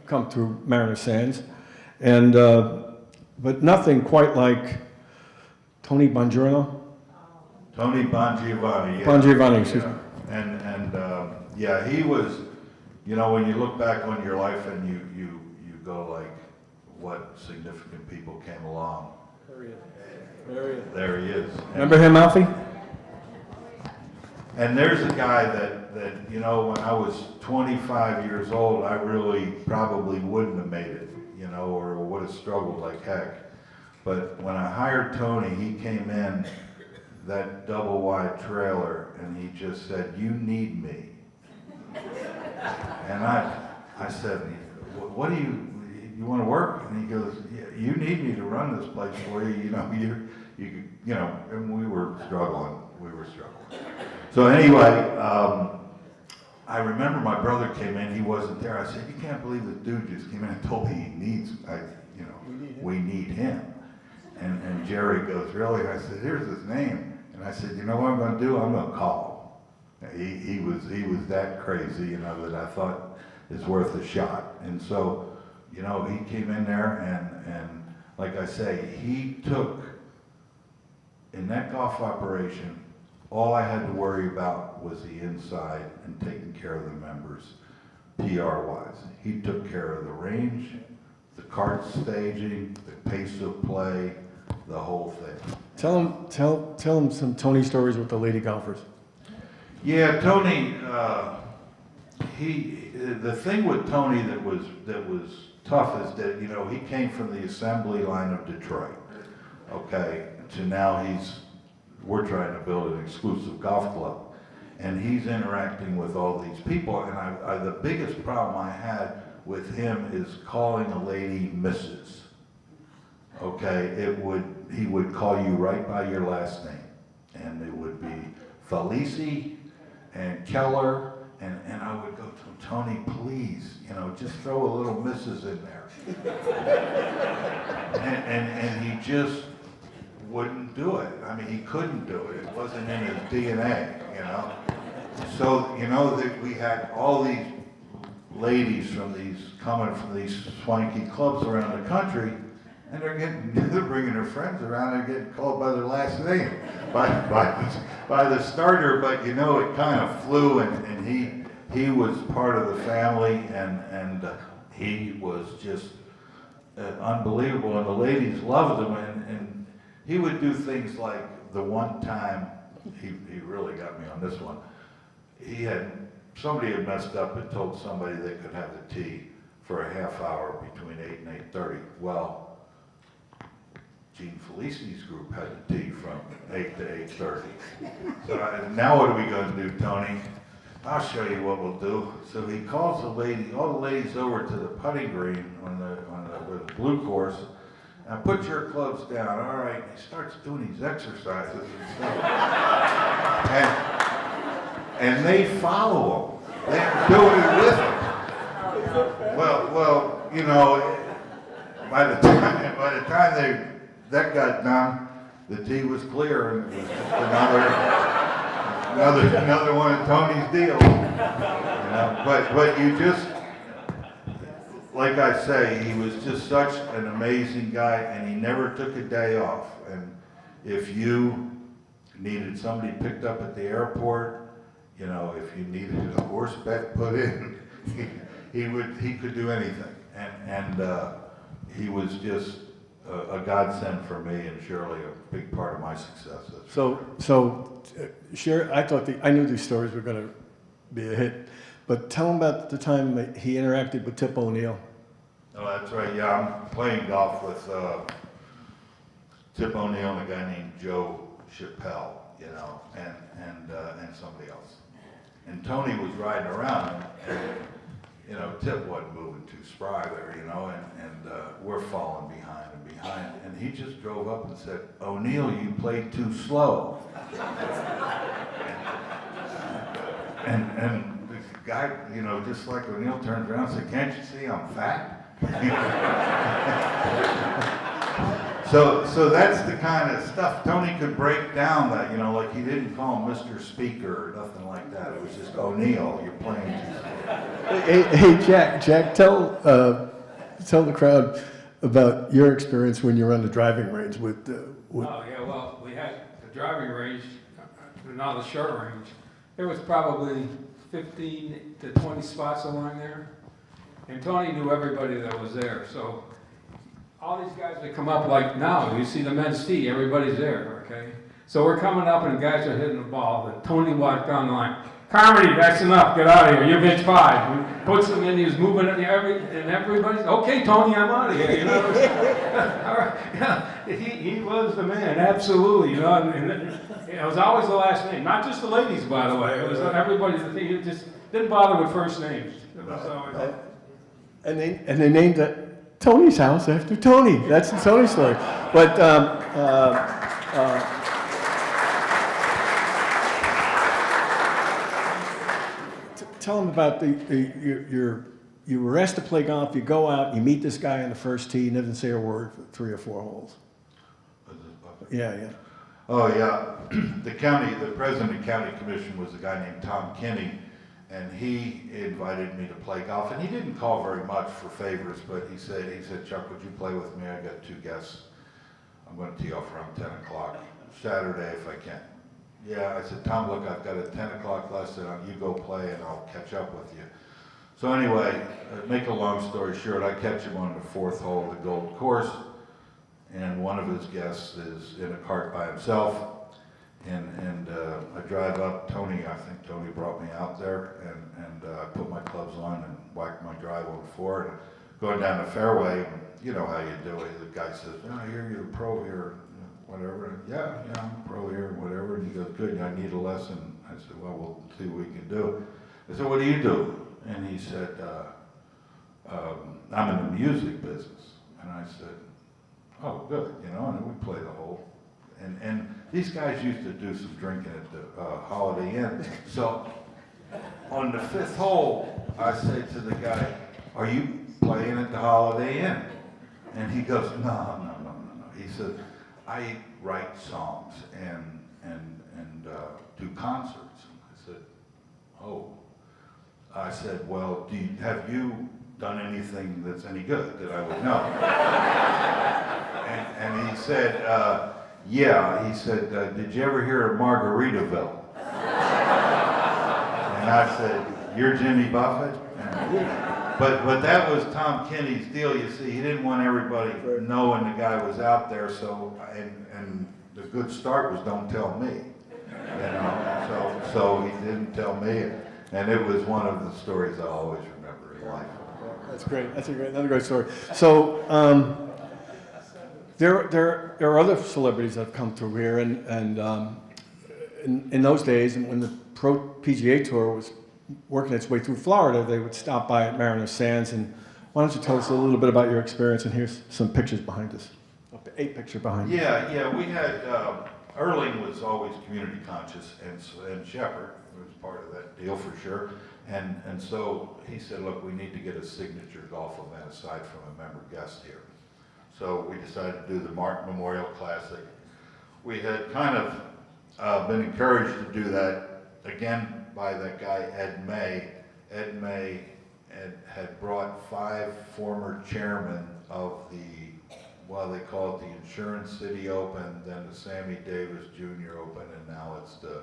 come through Mariner Sands, and but nothing quite like Tony Bongiorno. Tony Bongiovanni. Yeah. Bongiovanni, excuse me. And yeah, he was, you know, when you look back on your life and you go like, what significant people came along. There he is. Remember him, Alfie? And there's a guy that, you know, when I was 25 years old, I really probably wouldn't have made it, you know, or would have struggled like heck. But when I hired Tony, he came in that double wide trailer and he just said, "You need me." And I said, "What do you want to work?" And he goes, "Yeah, you need me to run this place for you. You know, you know." And we were struggling. So anyway, I remember my brother came in. He wasn't there. I said, "You can't believe this dude just came in and told me he needs. We need him." And Jerry goes, "Really?" I said, "Here's his name." And I said, "You know what I'm going to do? I'm going to call him." He was that crazy, you know, that I thought it's worth a shot. And so, you know, he came in there and like I say, he took, in that golf operation, all I had to worry about was the inside and taking care of the members, PR-wise. He took care of the range, the cart staging, the pace of play, the whole thing. Tell him some Tony stories with the lady golfers. Yeah, Tony. The thing with Tony that was tough is that, you know, he came from the assembly line of Detroit. Okay, to now we're trying to build an exclusive golf club, and he's interacting with all these people. And the biggest problem I had with him is calling a lady Mrs. Okay, he would call you right by your last name, and it would be Felici and Keller, and I would go to him, "Tony, please, you know, just throw a little Mrs. in there." and he just wouldn't do it. I mean, he couldn't do it. It wasn't in his DNA, you know. So, you know, that we had all these ladies coming from these swanky clubs around the country, and they're bringing their friends around. They're getting called by their last name, by the starter. But you know, it kind of flew, and he was part of the family, and he was just unbelievable. And the ladies loved him, and he would do things like the one time he really got me on this one. Somebody had messed up and told somebody they could have the tee for a half hour between 8 and 8:30. Well, Gene Felici's group had the tee from 8 to 8:30. So now what are we going to do, Tony? I'll show you what we'll do. So he calls all the ladies over to the putting green on the blue course, and put your clubs down. All right. He starts doing these exercises and stuff. And they follow him. They're doing it with him. Well, you know, by the time that got done, the tee was clear, and it was just another one of Tony's deals. You know, but you just, like I say, he was just such an amazing guy, and he never took a day off. And if you needed somebody picked up at the airport, you know, if you needed a horse bet put in, he could do anything, and he was just a godsend for me, and surely a big part of my success. Share. I knew these stories were going to be a hit, but tell him about the time that he interacted with Tip O'Neill. Oh, that's right. Yeah, I'm playing golf with Tip O'Neill and a guy named Joe Chappelle, you know, and somebody else. And Tony was riding around, and you know, Tip wasn't moving too spry there, you know, and we're falling behind and behind. And he just drove up and said, "O'Neill, you played too slow." and the guy, you know, just like O'Neill turns around and said, "Can't you see I'm fat?" So that's the kind of stuff Tony could break down. That, you know, like he didn't call him Mr. Speaker or nothing like that. It was just, "O'Neill, you're playing too slow." Hey, Jack, tell the crowd about your experience when you were on the driving range with. Oh, yeah, well, we had the driving range, not the short range. There was probably 15 to 20 spots along there. And Tony knew everybody that was there. So all these guys that come up, like now, you see the men's tee, everybody's there, okay? So we're coming up and guys are hitting the ball. And Tony walked down the line. "Carmody, that's enough, get out of here, you've hit 5. And puts them in, he was moving it, and everybody's, "Okay, Tony, I'm out of here," you know? All right, yeah, he was the man, absolutely, you know, and it was always the last name, not just the ladies, by the way, it was everybody, he just didn't bother with first names. It was always, And they named it Tony's house after Tony. That's the Tony story. But tell them about you were asked to play golf. You go out, you meet this guy on the first tee, and doesn't say a word for 3 or 4 holes. Yeah. Oh, yeah. The president of the county commission was a guy named Tom Kinney, and he invited me to play golf. And he didn't call very much for favors, but he said, "Chuck, would you play with me? I got 2 guests. I'm going to tee off around 10 o'clock Saturday if I can." Yeah, I said, "Tom, look, I've got a 10 o'clock lesson. You go play, and I'll catch up with you." So anyway, make a long story short, I catch him on the 4th hole of the Gold Course, and one of his guests is in a cart by himself. And I drive up. I think Tony brought me out there, and I put my clubs on and whacked my drive on 4. And going down the fairway, you know how you do it. The guy says, "Oh, you're a pro here, whatever." And, yeah, I'm a pro here, whatever. And he goes, "Good, I need a lesson." I said, "Well, we'll see what we can do." I said, "What do you do?" And he said, "I'm in the music business." And I said, "Oh, good, you know," and we play the hole. And these guys used to do some drinking at the Holiday Inn. So on the 5th hole, I said to the guy, "Are you playing at the Holiday Inn?" And he goes, No. He said, "I write songs and do concerts." I said, "Oh." I said, "Well, have you done anything that's any good that I would know?" and he said, "Yeah." He said, "Did you ever hear of Margaritaville?" And I said, "You're Jimmy Buffett?" But that was Tom Kinney's deal. You see, he didn't want everybody knowing the guy was out there. So, and the good start was, "Don't tell me," you know. So he didn't tell me, and it was one of the stories I'll always remember in life. That's great. That's another great story. So there are other celebrities that have come through here, and in those days, and when the Pro PGA Tour was working its way through Florida, they would stop by at Mariner Sands. And why don't you tell us a little bit about your experience? And here's some pictures behind us. Up to 8 picture behind you. Yeah. We had Erling was always community conscious, and Shepard was part of that deal for sure. And so he said, "Look, we need to get a signature golf event aside from a member guest here." So we decided to do the Martin Memorial Classic. We had kind of been encouraged to do that again by that guy Ed May. Ed May had brought 5 former chairmen of they call it the Insurance City Open, then the Sammy Davis Jr. Open, and now it's the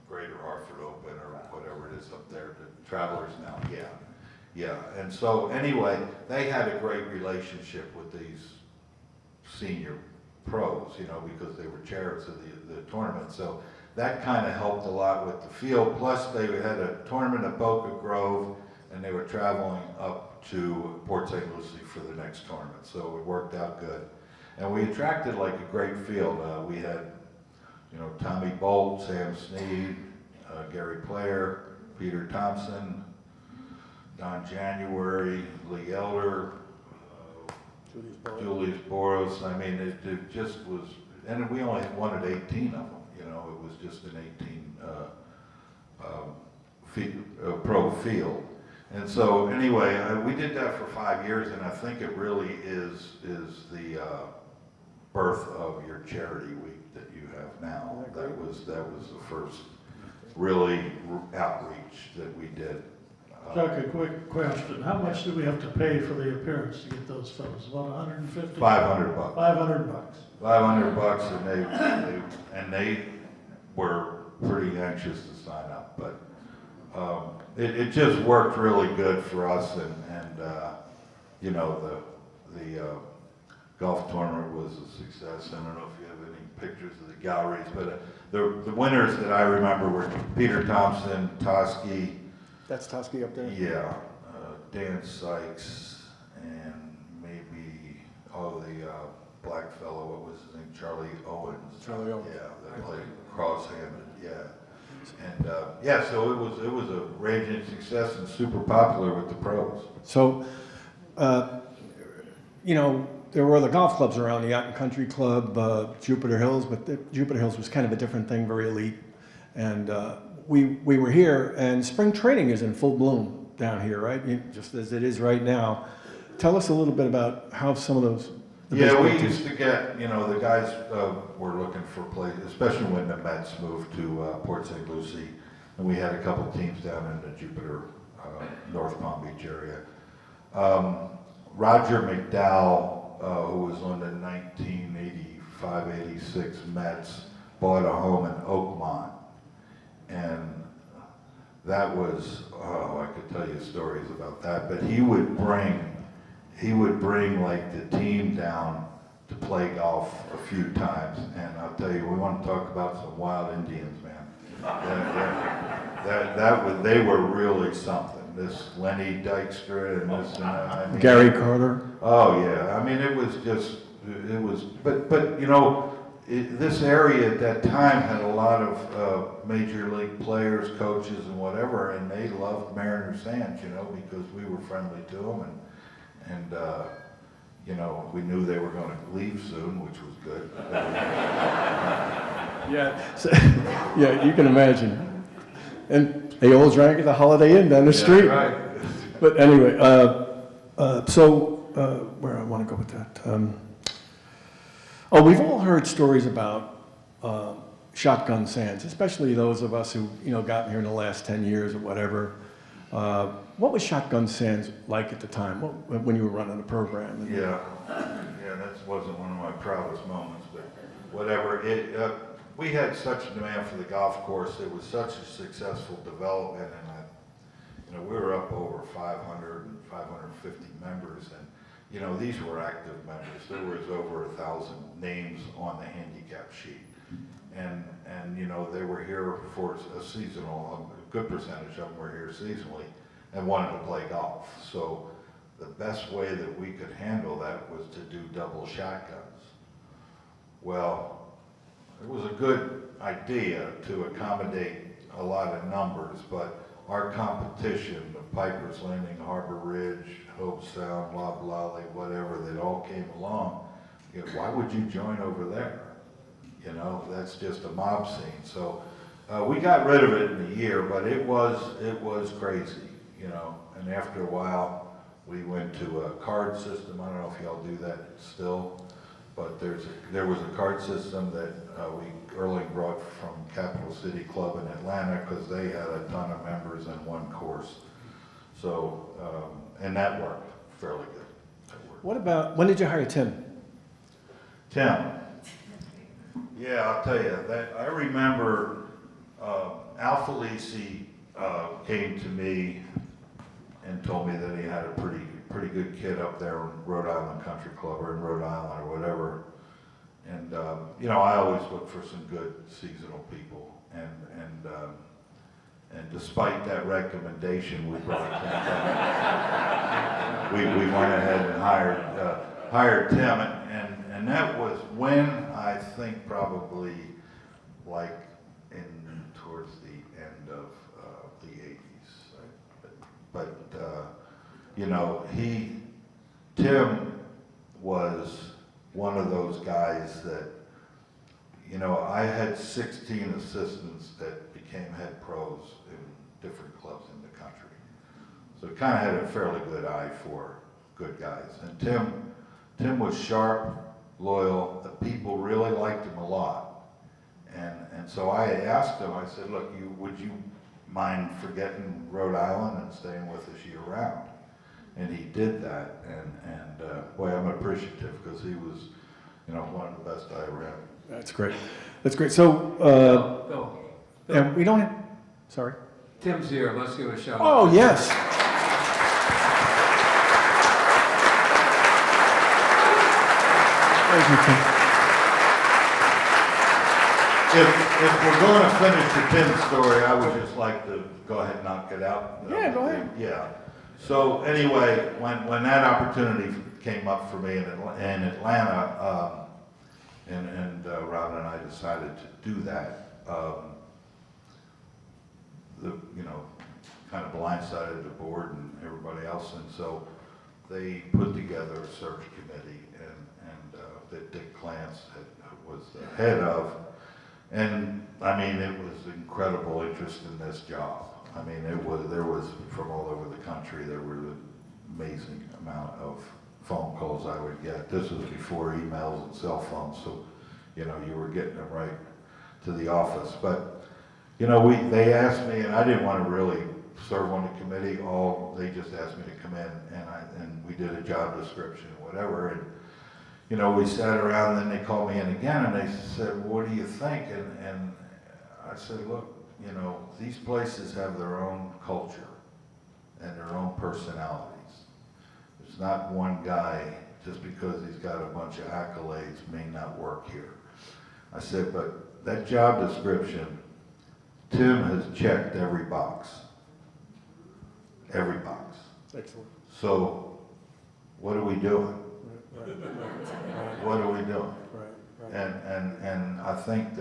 Greater Hartford Open, or whatever it is up there, the Travelers now, yeah. Yeah, and so anyway, they had a great relationship with these senior pros, you know, because they were chairs of the tournament. So that kind of helped a lot with the field. Plus, they had a tournament at Boca Grove, and they were traveling up to Port St. Lucie for the next tournament. So it worked out good. And we attracted like a great field. We had, you know, Tommy Bolt, Sam Snead, Gary Player, Peter Thompson, Don January, Lee Elder, Julius Boros. I mean, it just was, and we only wanted 18 of them, you know, it was just an 18 pro field. And so anyway, we did that for 5 years, and I think it really is the birth of your charity week that you have now. That was the first really outreach that we did. Chuck, a quick question. How much do we have to pay for the appearance to get those fellows? About 150? $500. 500 bucks. $500, and they were pretty anxious to sign up, but it just worked really good for us, and you know, the golf tournament was a success. I don't know if you have any pictures of the galleries, but the winners that I remember were Peter Thompson, Toski. That's Toski up there? Yeah, Dan Sykes, and maybe, the black fellow, what was his name, Charlie Owens. Charlie Owens. Yeah, that played cross-handed, yeah. And, yeah, so it was a raging success and super popular with the pros. So, you know, there were other golf clubs around, the Yacht and Country Club, Jupiter Hills, but Jupiter Hills was kind of a different thing, very elite. And we were here, and spring training is in full bloom down here, right? Just as it is right now. Tell us a little bit about how some of those. Yeah, we used to get, you know, the guys were looking for plays, especially when the Mets moved to Port St. Lucie, and we had a couple teams down in the Jupiter, North Palm Beach area. Roger McDowell, who was on the 1985-86 Mets, bought a home in Oakmont, and that was, I could tell you stories about that, but he would bring like the team down to play golf a few times, and I'll tell you, we want to talk about some wild Indians, man. They were really something. This Lenny Dykstra and this, I mean, Gary Carter. Oh yeah, I mean it was, but you know, this area at that time had a lot of major league players, coaches, and whatever, and they loved Mariner Sands, you know, because we were friendly to them, and you know, we knew they were going to leave soon, which was good. Yeah, so, yeah, you can imagine. And they all drank at the Holiday Inn down the street. Yeah, right. But anyway, where I want to go with that. We've all heard stories about shotgun sands, especially those of us who, you know, gotten here in the last 10 years or whatever. What was shotgun sands like at the time when you were running the program? Yeah, that wasn't one of my proudest moments, but whatever. We had such a demand for the golf course. It was such a successful development, and you know, we were up over 500 and 550 members, and you know, these were active members. There was over 1,000 names on the handicap sheet, and you know, they were here for a seasonal. A good percentage of them were here seasonally and wanted to play golf. So the best way that we could handle that was to do double shotguns. Well, it was a good idea to accommodate a lot of numbers, but our competition, the Piper's Landing, Harbor Ridge, Hope Sound, Loblolly, whatever, that all came along, you know, why would you join over there? You know, that's just a mob scene. So we got rid of it in a year, but it was crazy, you know. And after a while, we went to a card system. I don't know if y'all do that still, but there was a card system that Erling brought from Capital City Club in Atlanta, because they had a ton of members in one course. So, and that worked fairly good. What about, when did you hire Tim? Tim. Yeah, I'll tell you, I remember Al Felici came to me and told me that he had a pretty good kid up there in Rhode Island Country Club or in Rhode Island or whatever. And you know, I always look for some good seasonal people, and despite that recommendation, we brought we went ahead and hired Tim, and that was when I think probably like towards the end of the 80s. But you know, Tim was one of those guys that, you know, I had 16 assistants that became head pros in different clubs in the country. So he kind of had a fairly good eye for good guys. And Tim was sharp, loyal, the people really liked him a lot. And so I asked him, I said, look, would you mind forgetting Rhode Island and staying with us year round? And he did that, and boy, I'm appreciative, because he was, you know, one of the best I ever had. That's great. That's great. So, Bill, and we don't have, sorry. Tim's here, let's give a shout out. Oh, yes. Thank you, Tim. If we're going to finish the Tim story, I would just like to go ahead and knock it out. Yeah, go ahead. Yeah. So anyway, when that opportunity came up for me in Atlanta, and Robin and I decided to do that, you know, kind of blindsided the board and everybody else, and so they put together a search committee, and that Dick Clance was the head of. And I mean, it was incredible interest in this job. I mean, there was from all over the country, there was an amazing amount of phone calls I would get. This was before emails and cell phones, so, you know, you were getting them right to the office. But, you know, they asked me, and I didn't want to really serve on the committee. They just asked me to come in, and we did a job description and whatever. And, you know, we sat around, and then they called me in again, and they said, well, what do you think? And I said, look, you know, these places have their own culture and their own personalities. There's not one guy, just because he's got a bunch of accolades, may not work here. I said, but that job description, Tim has checked every box. Every box. Excellent. So, what are we doing? What are we doing? And I think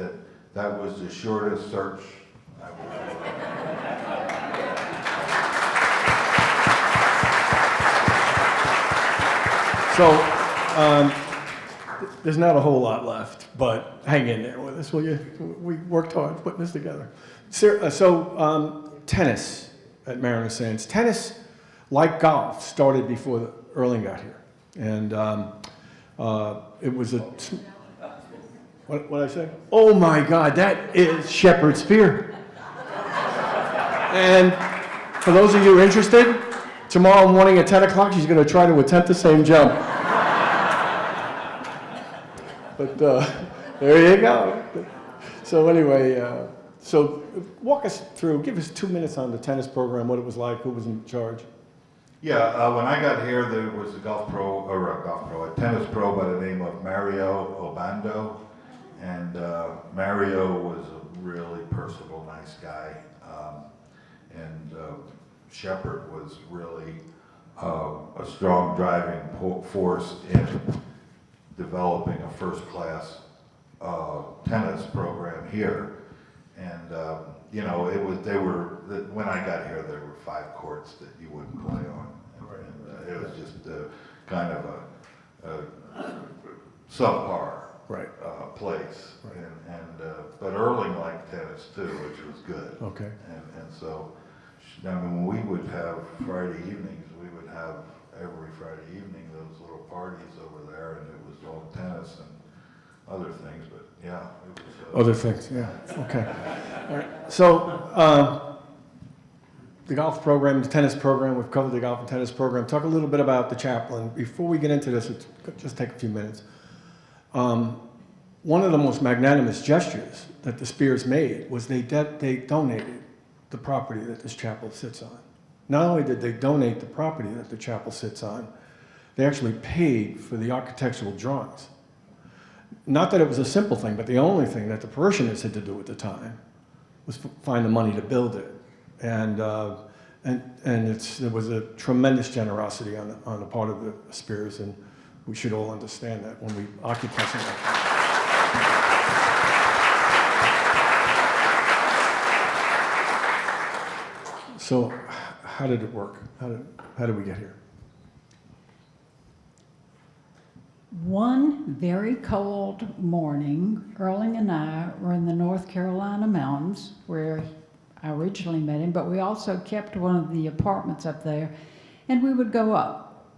that was the shortest search I would So, there's not a whole lot left, but hang in there with us, will you? We worked hard putting this together. So, tennis at Mariner Sands. Tennis, like golf, started before Erling got here. And it was what did I say? Oh my God, that is Shepherd Spear. And for those of you interested, tomorrow morning at 10 o'clock, she's going to try to attempt the same jump. But there you go. So anyway, so walk us through, give us 2 minutes on the tennis program, what it was like, who was in charge. Yeah, when I got here, there was a tennis pro by the name of Mario Obando, and Mario was a really personable, nice guy, and Shepherd was really a strong driving force in developing a first-class tennis program here, and you know, when I got here, there were 5 courts that you wouldn't play on. And, it was just kind of a subpar place. But Erling liked tennis too, which was good. Okay. And so, I mean, when we would have Friday evenings, we would have every Friday evening those little parties over there, and it was all tennis and other things, but yeah, it was. Other things, yeah, okay. All right, so the golf program, the tennis program, we've covered the golf and tennis program. Talk a little bit about the chaplain. Before we get into this, just take a few minutes. One of the most magnanimous gestures that the Spears made was they donated the property that this chapel sits on. Not only did they donate the property that the chapel sits on, they actually paid for the architectural drawings. Not that it was a simple thing, but the only thing that the parishioners had to do at the time was find the money to build it. And there was a tremendous generosity on the part of the Spears, and we should all understand that when we occupy something like that. So, how did it work? How did we get here? One very cold morning, Erling and I were in the North Carolina mountains where I originally met him, but we also kept one of the apartments up there, and we would go up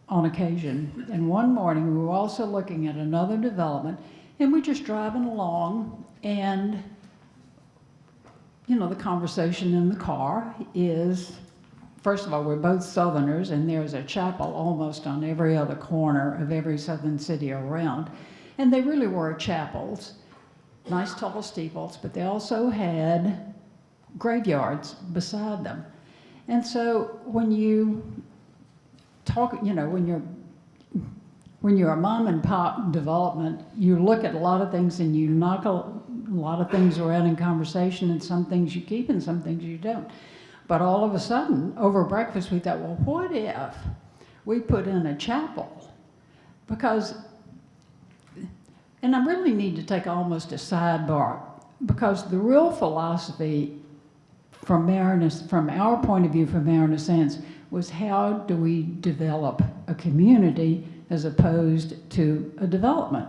on occasion. And one morning we were also looking at another development, and we're just driving along, and you know, the conversation in the car is, first of all, we're both Southerners, and there's a chapel almost on every other corner of every southern city around. And they really were chapels, nice tall steeples, but they also had graveyards beside them. And so when you talk, you know, when you're a mom and pop development, you look at a lot of things and you knock a lot of things around in conversation, and some things you keep and some things you don't. But all of a sudden, over breakfast, we thought, well, what if we put in a chapel? Because, and I really need to take almost a sidebar, because the real philosophy from our point of view, from Mariner Sands, was how do we develop a community as opposed to a development?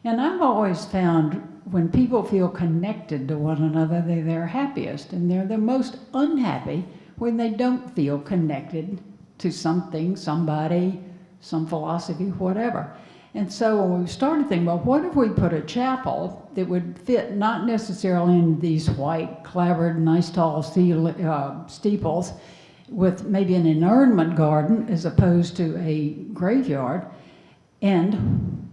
And I've always found when people feel connected to one another, they're their happiest, and they're the most unhappy when they don't feel connected to something, somebody, some philosophy, whatever. And so when we started thinking, well, what if we put a chapel that would fit not necessarily in these white, clapboard, nice tall steeples with maybe an inurnment garden as opposed to a graveyard, and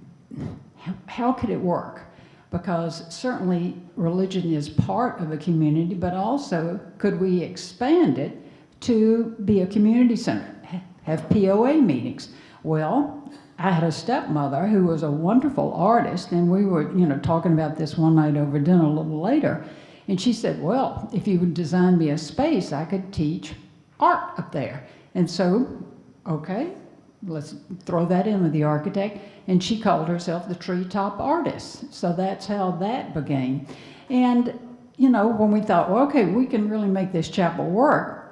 how could it work? Because certainly religion is part of a community, but also could we expand it to be a community center, have POA meetings? Well, I had a stepmother who was a wonderful artist, and we were, you know, talking about this one night over dinner a little later, and she said, well, if you would design me a space, I could teach art up there. And so, okay, let's throw that in with the architect, and she called herself the Treetop Artist. So that's how that began. And, you know, when we thought, well, okay, we can really make this chapel work,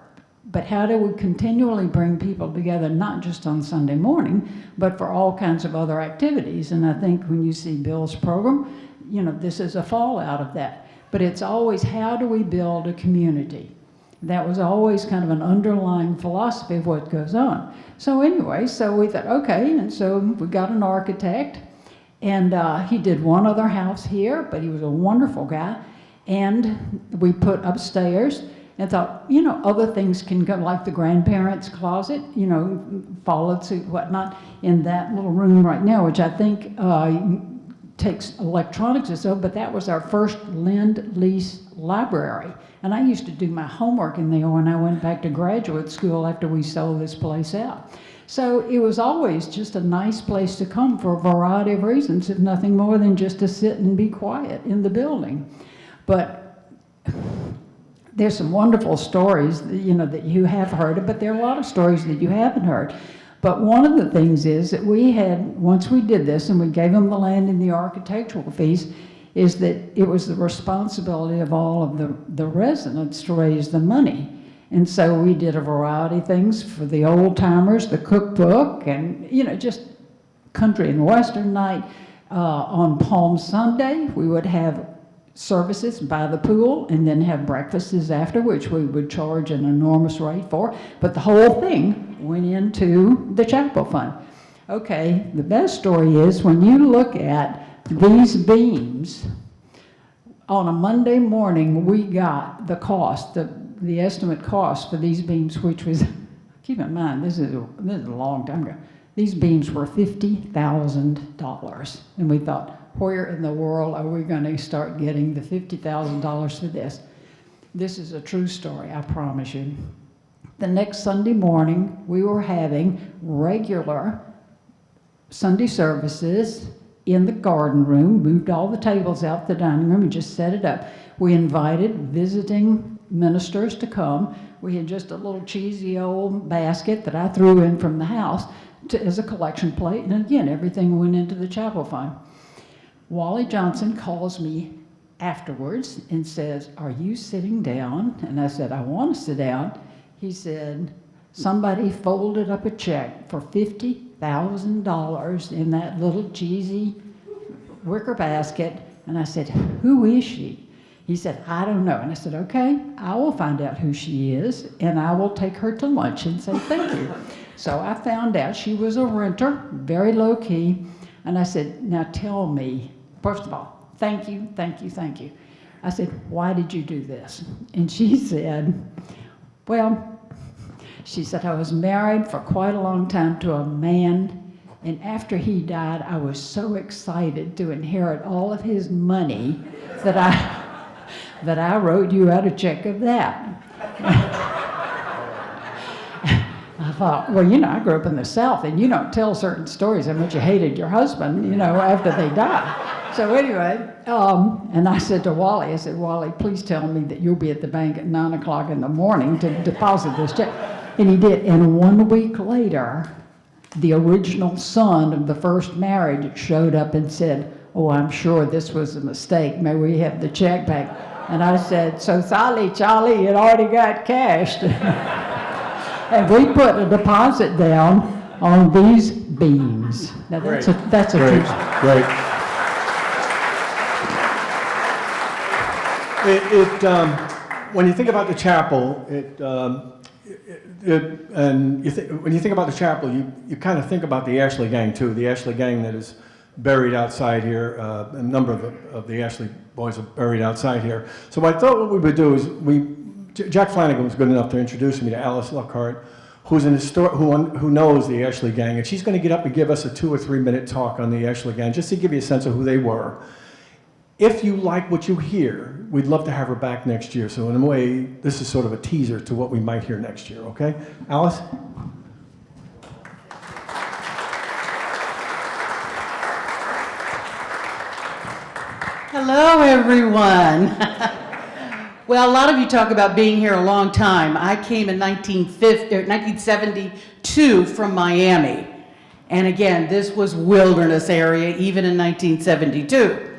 but how do we continually bring people together, not just on Sunday morning, but for all kinds of other activities? And I think when you see Bill's program, you know, this is a fallout of that. But it's always, how do we build a community? That was always kind of an underlying philosophy of what goes on. So anyway, so we thought, okay, and so we got an architect, and he did one other house here, but he was a wonderful guy. And we put upstairs and thought, you know, other things can go, like the grandparents' closet, you know, followed suit, whatnot, in that little room right now, which I think takes electronics or so, but that was our first Lend-Lease library. And I used to do my homework in there when I went back to graduate school after we sold this place out. So it was always just a nice place to come for a variety of reasons, if nothing more than just to sit and be quiet in the building. But there's some wonderful stories, you know, that you have heard, but there are a lot of stories that you haven't heard. But one of the things is that we had, once we did this and we gave them the land and the architectural fees, is that it was the responsibility of all of the residents to raise the money. And so we did a variety of things for the old timers, the cookbook, and, you know, just country and western night. On Palm Sunday, we would have services by the pool and then have breakfasts after, which we would charge an enormous rate for. But the whole thing went into the chapel fund. Okay, the best story is when you look at these beams, on a Monday morning, we got the cost, the estimate cost for these beams, which was, keep in mind, this is a long time ago. These beams were $50,000. And we thought, where in the world are we going to start getting the $50,000 for this? This is a true story, I promise you. The next Sunday morning, we were having regular Sunday services in the garden room, moved all the tables out the dining room and just set it up. We invited visiting ministers to come. We had just a little cheesy old basket that I threw in from the house as a collection plate, and again, everything went into the chapel fund. Wally Johnson calls me afterwards and says, "Are you sitting down?" And I said, "I want to sit down." He said, "Somebody folded up a check for $50,000 in that little cheesy wicker basket." And I said, "Who is she?" He said, "I don't know." And I said, "Okay, I will find out who she is, and I will take her to lunch and say thank you." So I found out she was a renter, very low key. And I said, "Now tell me, first of all, thank you, thank you, thank you." I said, "Why did you do this?" And she said, "Well," she said, "I was married for quite a long time to a man, and after he died, I was so excited to inherit all of his money that I wrote you out a check of that." I thought, well, I grew up in the South, and you don't tell certain stories how much you hated your husband, after they die. So anyway, and I said to Wally, I said, "Wally, please tell me that you'll be at the bank at 9 o'clock in the morning to deposit this check." And he did. And 1 week later, the original son of the first marriage showed up and said, "Oh, I'm sure this was a mistake. May we have the check back?" And I said, "So sorry, Charlie, it already got cashed." And we put a deposit down on these beams. Now that's a true story. Great. When you think about the chapel, when you think about the chapel, you kind of think about the Ashley gang too. The Ashley gang that is buried outside here. A number of the Ashley boys are buried outside here. So I thought what we would do is Jack Flanagan was good enough to introduce me to Alice Lockhart, who's who knows the Ashley gang, and she's going to get up and give us a 2 or 3 minute talk on the Ashley gang, just to give you a sense of who they were. If you like what you hear, we'd love to have her back next year. So in a way, this is sort of a teaser to what we might hear next year, okay? Alice? Hello, everyone. Well, a lot of you talk about being here a long time. I came in 1972 from Miami. And again, this was wilderness area, even in 1972.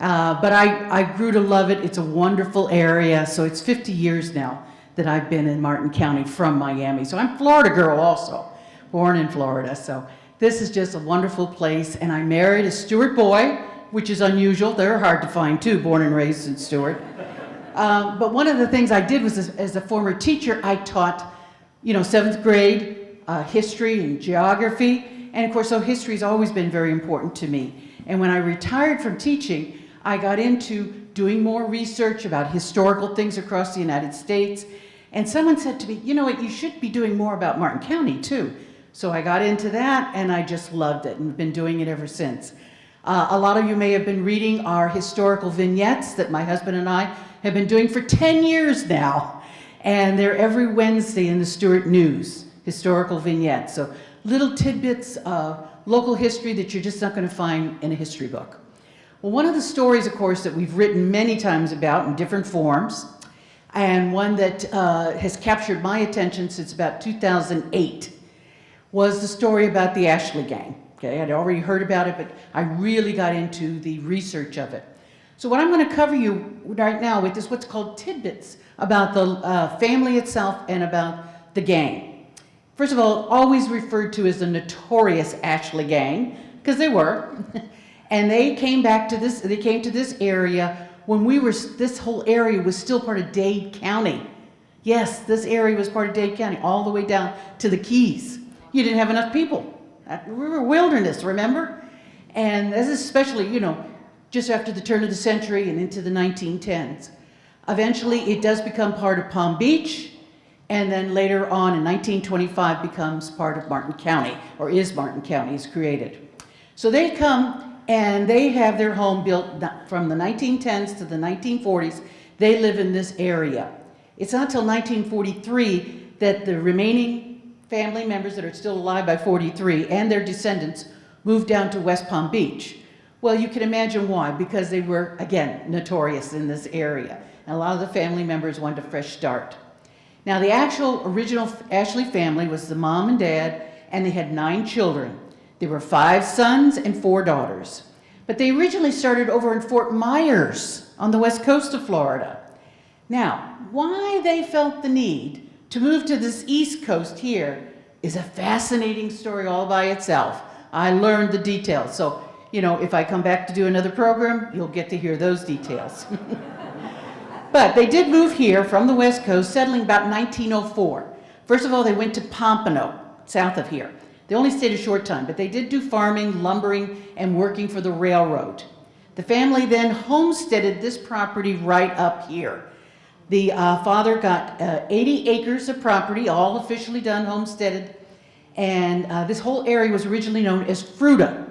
But I grew to love it. It's a wonderful area. So it's 50 years now that I've been in Martin County from Miami. So I'm a Florida girl also, born in Florida. So this is just a wonderful place. And I married a Stewart boy, which is unusual. They're hard to find too, born and raised in Stewart. But one of the things I did was, as a former teacher, I taught, 7th grade history and geography. And of course, so history has always been very important to me. And when I retired from teaching, I got into doing more research about historical things across the United States. And someone said to me, "You know what, you should be doing more about Martin County too." So I got into that, and I just loved it and been doing it ever since. A lot of you may have been reading our historical vignettes that my husband and I have been doing for 10 years now. And they're every Wednesday in the Stewart News, historical vignettes. So little tidbits of local history that you're just not going to find in a history book. Well, one of the stories, of course, that we've written many times about in different forms, and one that has captured my attention since about 2008, was the story about the Ashley gang. Okay, I'd already heard about it, but I really got into the research of it. So what I'm going to cover you right now with is what's called tidbits about the family itself and about the gang. First of all, always referred to as the notorious Ashley gang, because they were. And they came back to this, they came to this area when this whole area was still part of Dade County. Yes, this area was part of Dade County, all the way down to the Keys. You didn't have enough people. We were wilderness, remember? And this is especially, just after the turn of the century and into the 1910s. Eventually, it does become part of Palm Beach, and then later on in 1925 becomes part of Martin County, or is Martin County, is created. So they come and they have their home built from the 1910s to the 1940s. They live in this area. It's not until 1943 that the remaining family members that are still alive by 43 and their descendants moved down to West Palm Beach. Well, you can imagine why, because they were, again, notorious in this area. And a lot of the family members wanted a fresh start. Now, the actual original Ashley family was the mom and dad, and they had 9 children. There were 5 sons and 4 daughters. But they originally started over in Fort Myers on the west coast of Florida. Now, why they felt the need to move to this east coast here is a fascinating story all by itself. I learned the details, so, if I come back to do another program, you'll get to hear those details. But they did move here from the west coast, settling about 1904. First of all, they went to Pompano, south of here. They only stayed a short time, but they did do farming, lumbering, and working for the railroad. The family then homesteaded this property right up here. The father got 80 acres of property, all officially done, homesteaded, and this whole area was originally known as Fruta,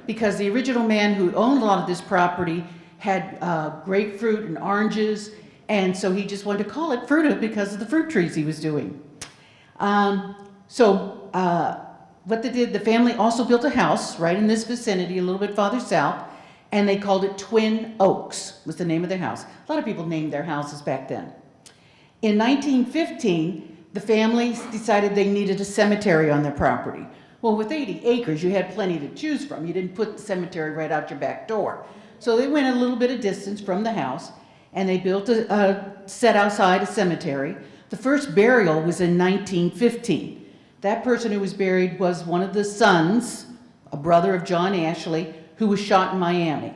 because the original man who owned a lot of this property had grapefruit and oranges, and so he just wanted to call it Fruta because of the fruit trees he was doing. What they did, the family also built a house right in this vicinity, a little bit farther south, and they called it Twin Oaks, was the name of their house. A lot of people named their houses back then. In 1915, the family decided they needed a cemetery on their property. Well, with 80 acres, you had plenty to choose from. You didn't put the cemetery right out your back door. So they went a little bit of distance from the house, and they built set outside a cemetery. The first burial was in 1915. That person who was buried was one of the sons, a brother of John Ashley, who was shot in Miami.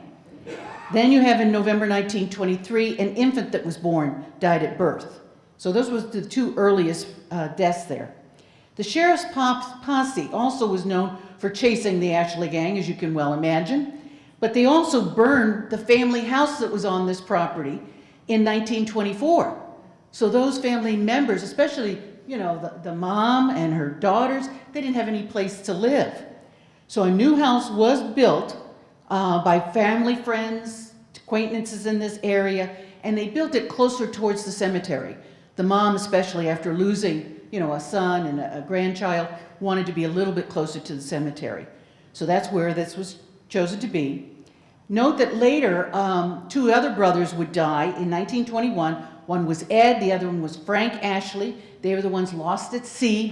Then you have in November 1923, an infant that was born died at birth. So those were the 2 earliest deaths there. The sheriff's posse also was known for chasing the Ashley gang, as you can well imagine. But they also burned the family house that was on this property in 1924. So those family members, especially, the mom and her daughters, they didn't have any place to live. So a new house was built by family, friends, acquaintances in this area, and they built it closer towards the cemetery. The mom, especially after losing, a son and a grandchild, wanted to be a little bit closer to the cemetery. So that's where this was chosen to be. Note that later, 2 other brothers would die in 1921. One was Ed, the other one was Frank Ashley. They were the ones lost at sea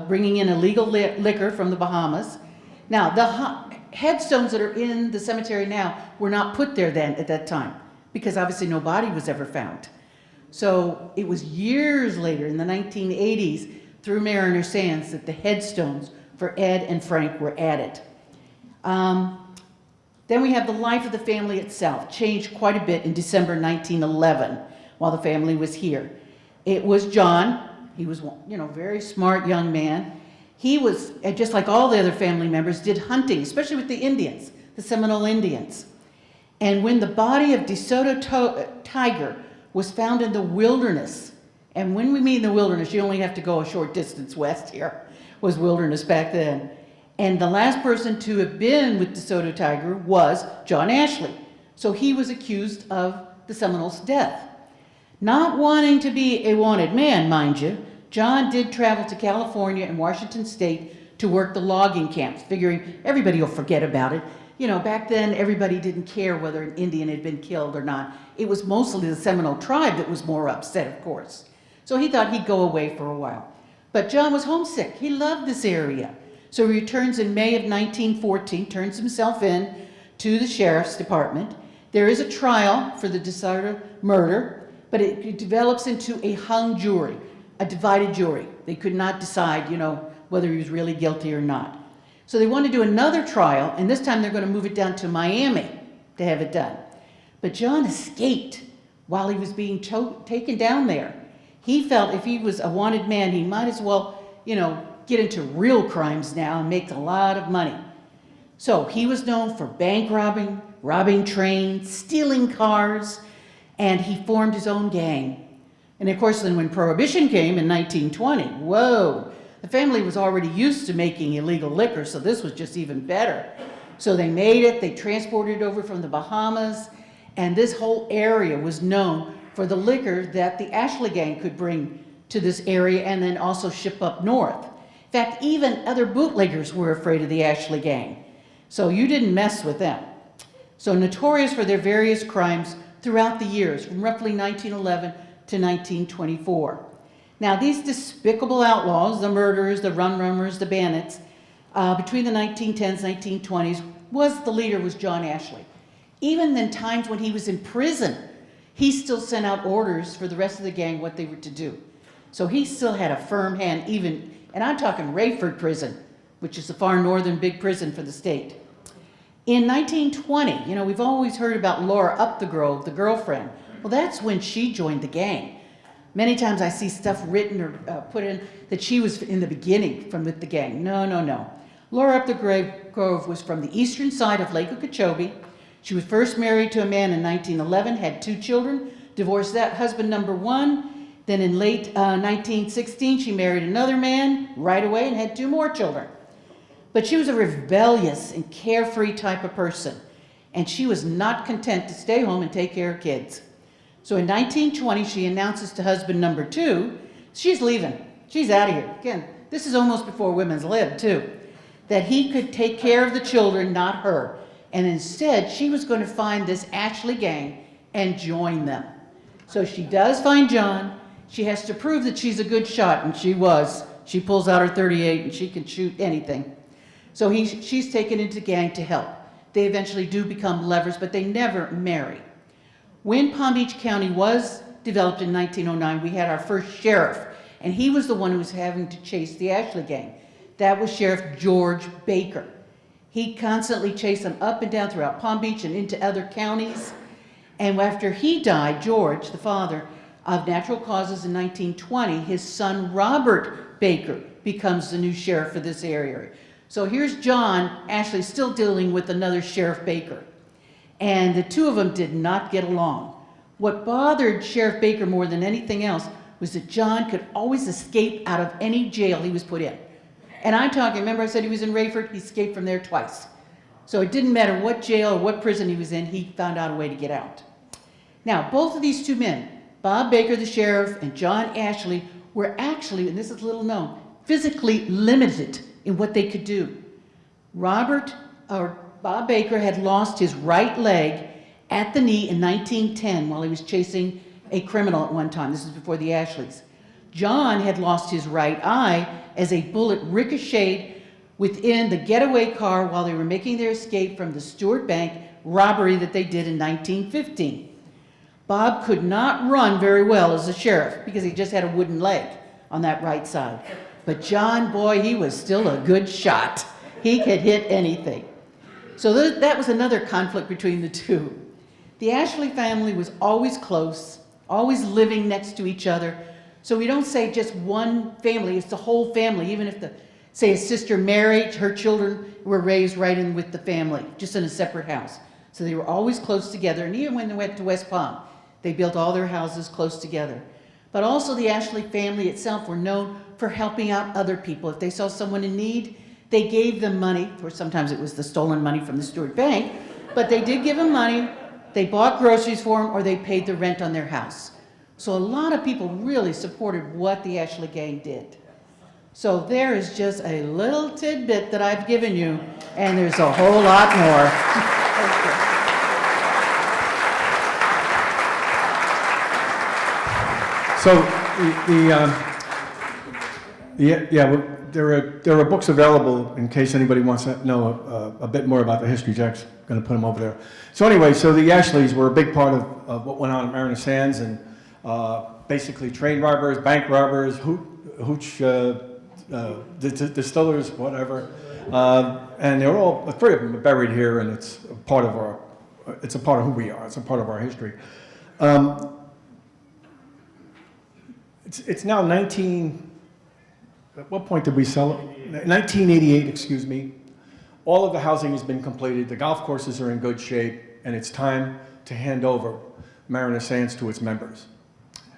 bringing in illegal liquor from the Bahamas. Now, the headstones that are in the cemetery now were not put there then at that time, because obviously no body was ever found. So it was years later, in the 1980s, through Mariner Sands, that the headstones for Ed and Frank were added. Then we have the life of the family itself, changed quite a bit in December 1911 while the family was here. It was John. He was, very smart young man. He was, just like all the other family members, did hunting, especially with the Indians, the Seminole Indians. And when the body of DeSoto tiger was found in the wilderness, and when we mean the wilderness, you only have to go a short distance west here, was wilderness back then. And the last person to have been with DeSoto tiger was John Ashley. So he was accused of the Seminoles' death. Not wanting to be a wanted man, mind you, John did travel to California and Washington State to work the logging camps, figuring everybody will forget about it. Back then everybody didn't care whether an Indian had been killed or not. It was mostly the Seminole tribe that was more upset, of course. So he thought he'd go away for a while. But John was homesick. He loved this area. So he returns in May of 1914, turns himself in to the sheriff's department. There is a trial for the DeSoto murder, but it develops into a hung jury, a divided jury. They could not decide, whether he was really guilty or not. So they want to do another trial, and this time they're going to move it down to Miami to have it done. But John escaped while he was being taken down there. He felt if he was a wanted man, he might as well, get into real crimes now and make a lot of money. So he was known for bank robbing, robbing trains, stealing cars, and he formed his own gang. And of course, then when Prohibition came in 1920, whoa, the family was already used to making illegal liquor, so this was just even better. So they made it, they transported it over from the Bahamas, and this whole area was known for the liquor that the Ashley gang could bring to this area and then also ship up north. In fact, even other bootleggers were afraid of the Ashley gang. So you didn't mess with them. So notorious for their various crimes throughout the years, from roughly 1911 to 1924. Now, these despicable outlaws, the murderers, the run-runners, the bandits, between the 1910s, 1920s, the leader was John Ashley. Even in times when he was in prison, he still sent out orders for the rest of the gang what they were to do. So he still had a firm hand, even, and I'm talking Rayford Prison, which is the far northern big prison for the state. In 1920, we've always heard about Laura Up the Grove, the girlfriend. Well, that's when she joined the gang. Many times I see stuff written or put in that she was in the beginning with the gang. No. Laura Up the Grove was from the eastern side of Lake Okeechobee. She was first married to a man in 1911, had 2 children, divorced that husband number 1. Then in late 1916, she married another man right away and had 2 more children. But she was a rebellious and carefree type of person, and she was not content to stay home and take care of kids. So in 1920, she announces to husband number 2, she's leaving, she's out of here. Again, this is almost before women's lib too, that he could take care of the children, not her. And instead, she was going to find this Ashley gang and join them. So she does find John. She has to prove that she's a good shot, and she was. She pulls out her .38 and she can shoot anything. So she's taken into the gang to help. They eventually do become lovers, but they never marry. When Palm Beach County was developed in 1909, we had our first sheriff, and he was the one who was having to chase the Ashley gang. That was Sheriff George Baker. He constantly chased them up and down throughout Palm Beach and into other counties. And after he died, George, the father, of natural causes in 1920, his son Robert Baker becomes the new sheriff for this area. So here's John Ashley still dealing with another Sheriff Baker. And the 2 of them did not get along. What bothered Sheriff Baker more than anything else was that John could always escape out of any jail he was put in. And I'm talking, remember I said he was in Rayford? He escaped from there twice. So it didn't matter what jail or what prison he was in, he found out a way to get out. Now, both of these 2 men, Bob Baker, the sheriff, and John Ashley, were actually, and this is little known, physically limited in what they could do. Bob Baker had lost his right leg at the knee in 1910 while he was chasing a criminal at one time. This is before the Ashleys. John had lost his right eye as a bullet ricocheted within the getaway car while they were making their escape from the Stewart Bank robbery that they did in 1915. Bob could not run very well as a sheriff because he just had a wooden leg on that right side. But John, boy, he was still a good shot. He could hit anything. So that was another conflict between the 2. The Ashley family was always close, always living next to each other. So we don't say just one family, it's the whole family. Even if say a sister married, her children were raised right in with the family, just in a separate house. So they were always close together. And even when they went to West Palm, they built all their houses close together. But also the Ashley family itself were known for helping out other people. If they saw someone in need, they gave them money, or sometimes it was the stolen money from the Stewart Bank, but they did give them money, they bought groceries for them, or they paid the rent on their house. So a lot of people really supported what the Ashley gang did. So there is just a little tidbit that I've given you, and there's a whole lot more. So there are books available in case anybody wants to know a bit more about the history. Jack's going to put them over there. So anyway, so the Ashleys were a big part of what went on at Mariner Sands, and basically train robbers, bank robbers, hooch distillers, whatever, and they're all 3 of them are buried here, and it's a part of who we are. It's a part of our history. It's now at what point did we sell it? 1988, excuse me. All of the housing has been completed, the golf courses are in good shape, and it's time to hand over Mariner Sands to its members.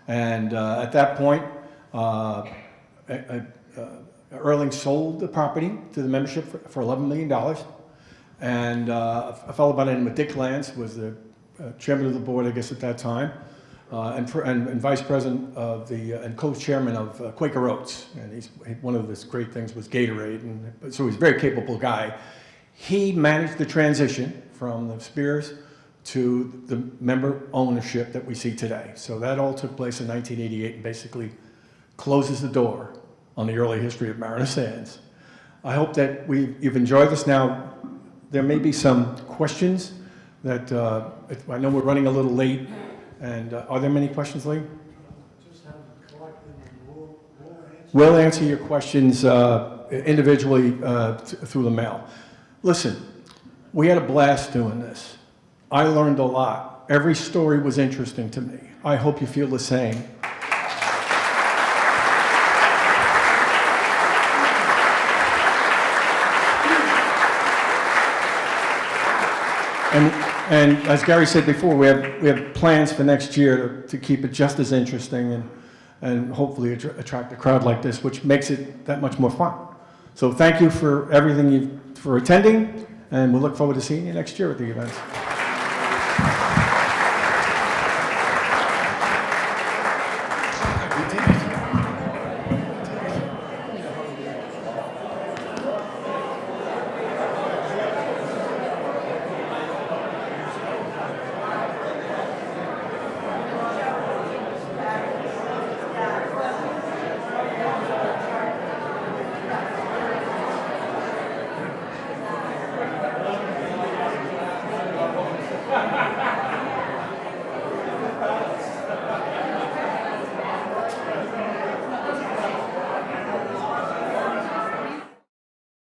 And at that point, Erling sold the property to the membership for $11 million. And a fellow by the name of Dick Lance was the chairman of the board, I guess, at that time. and vice president of the, and co-chairman of Quaker Oats. And one of his great things was Gatorade, and so he's a very capable guy. He managed the transition from the Spears to the member ownership that we see today. So that all took place in 1988 and basically closes the door on the early history of Mariner Sands. I hope that you've enjoyed this. Now, there may be some questions that, I know we're running a little late, and are there many questions, Lee? Just have them collected and We'll answer your questions individually through the mail. Listen, we had a blast doing this. I learned a lot. Every story was interesting to me. I hope you feel the same. And as Gary said before, we have plans for next year to keep it just as interesting and hopefully attract a crowd like this, which makes it that much more fun. So thank you for everything for attending, and we'll look forward to seeing you next year at the events.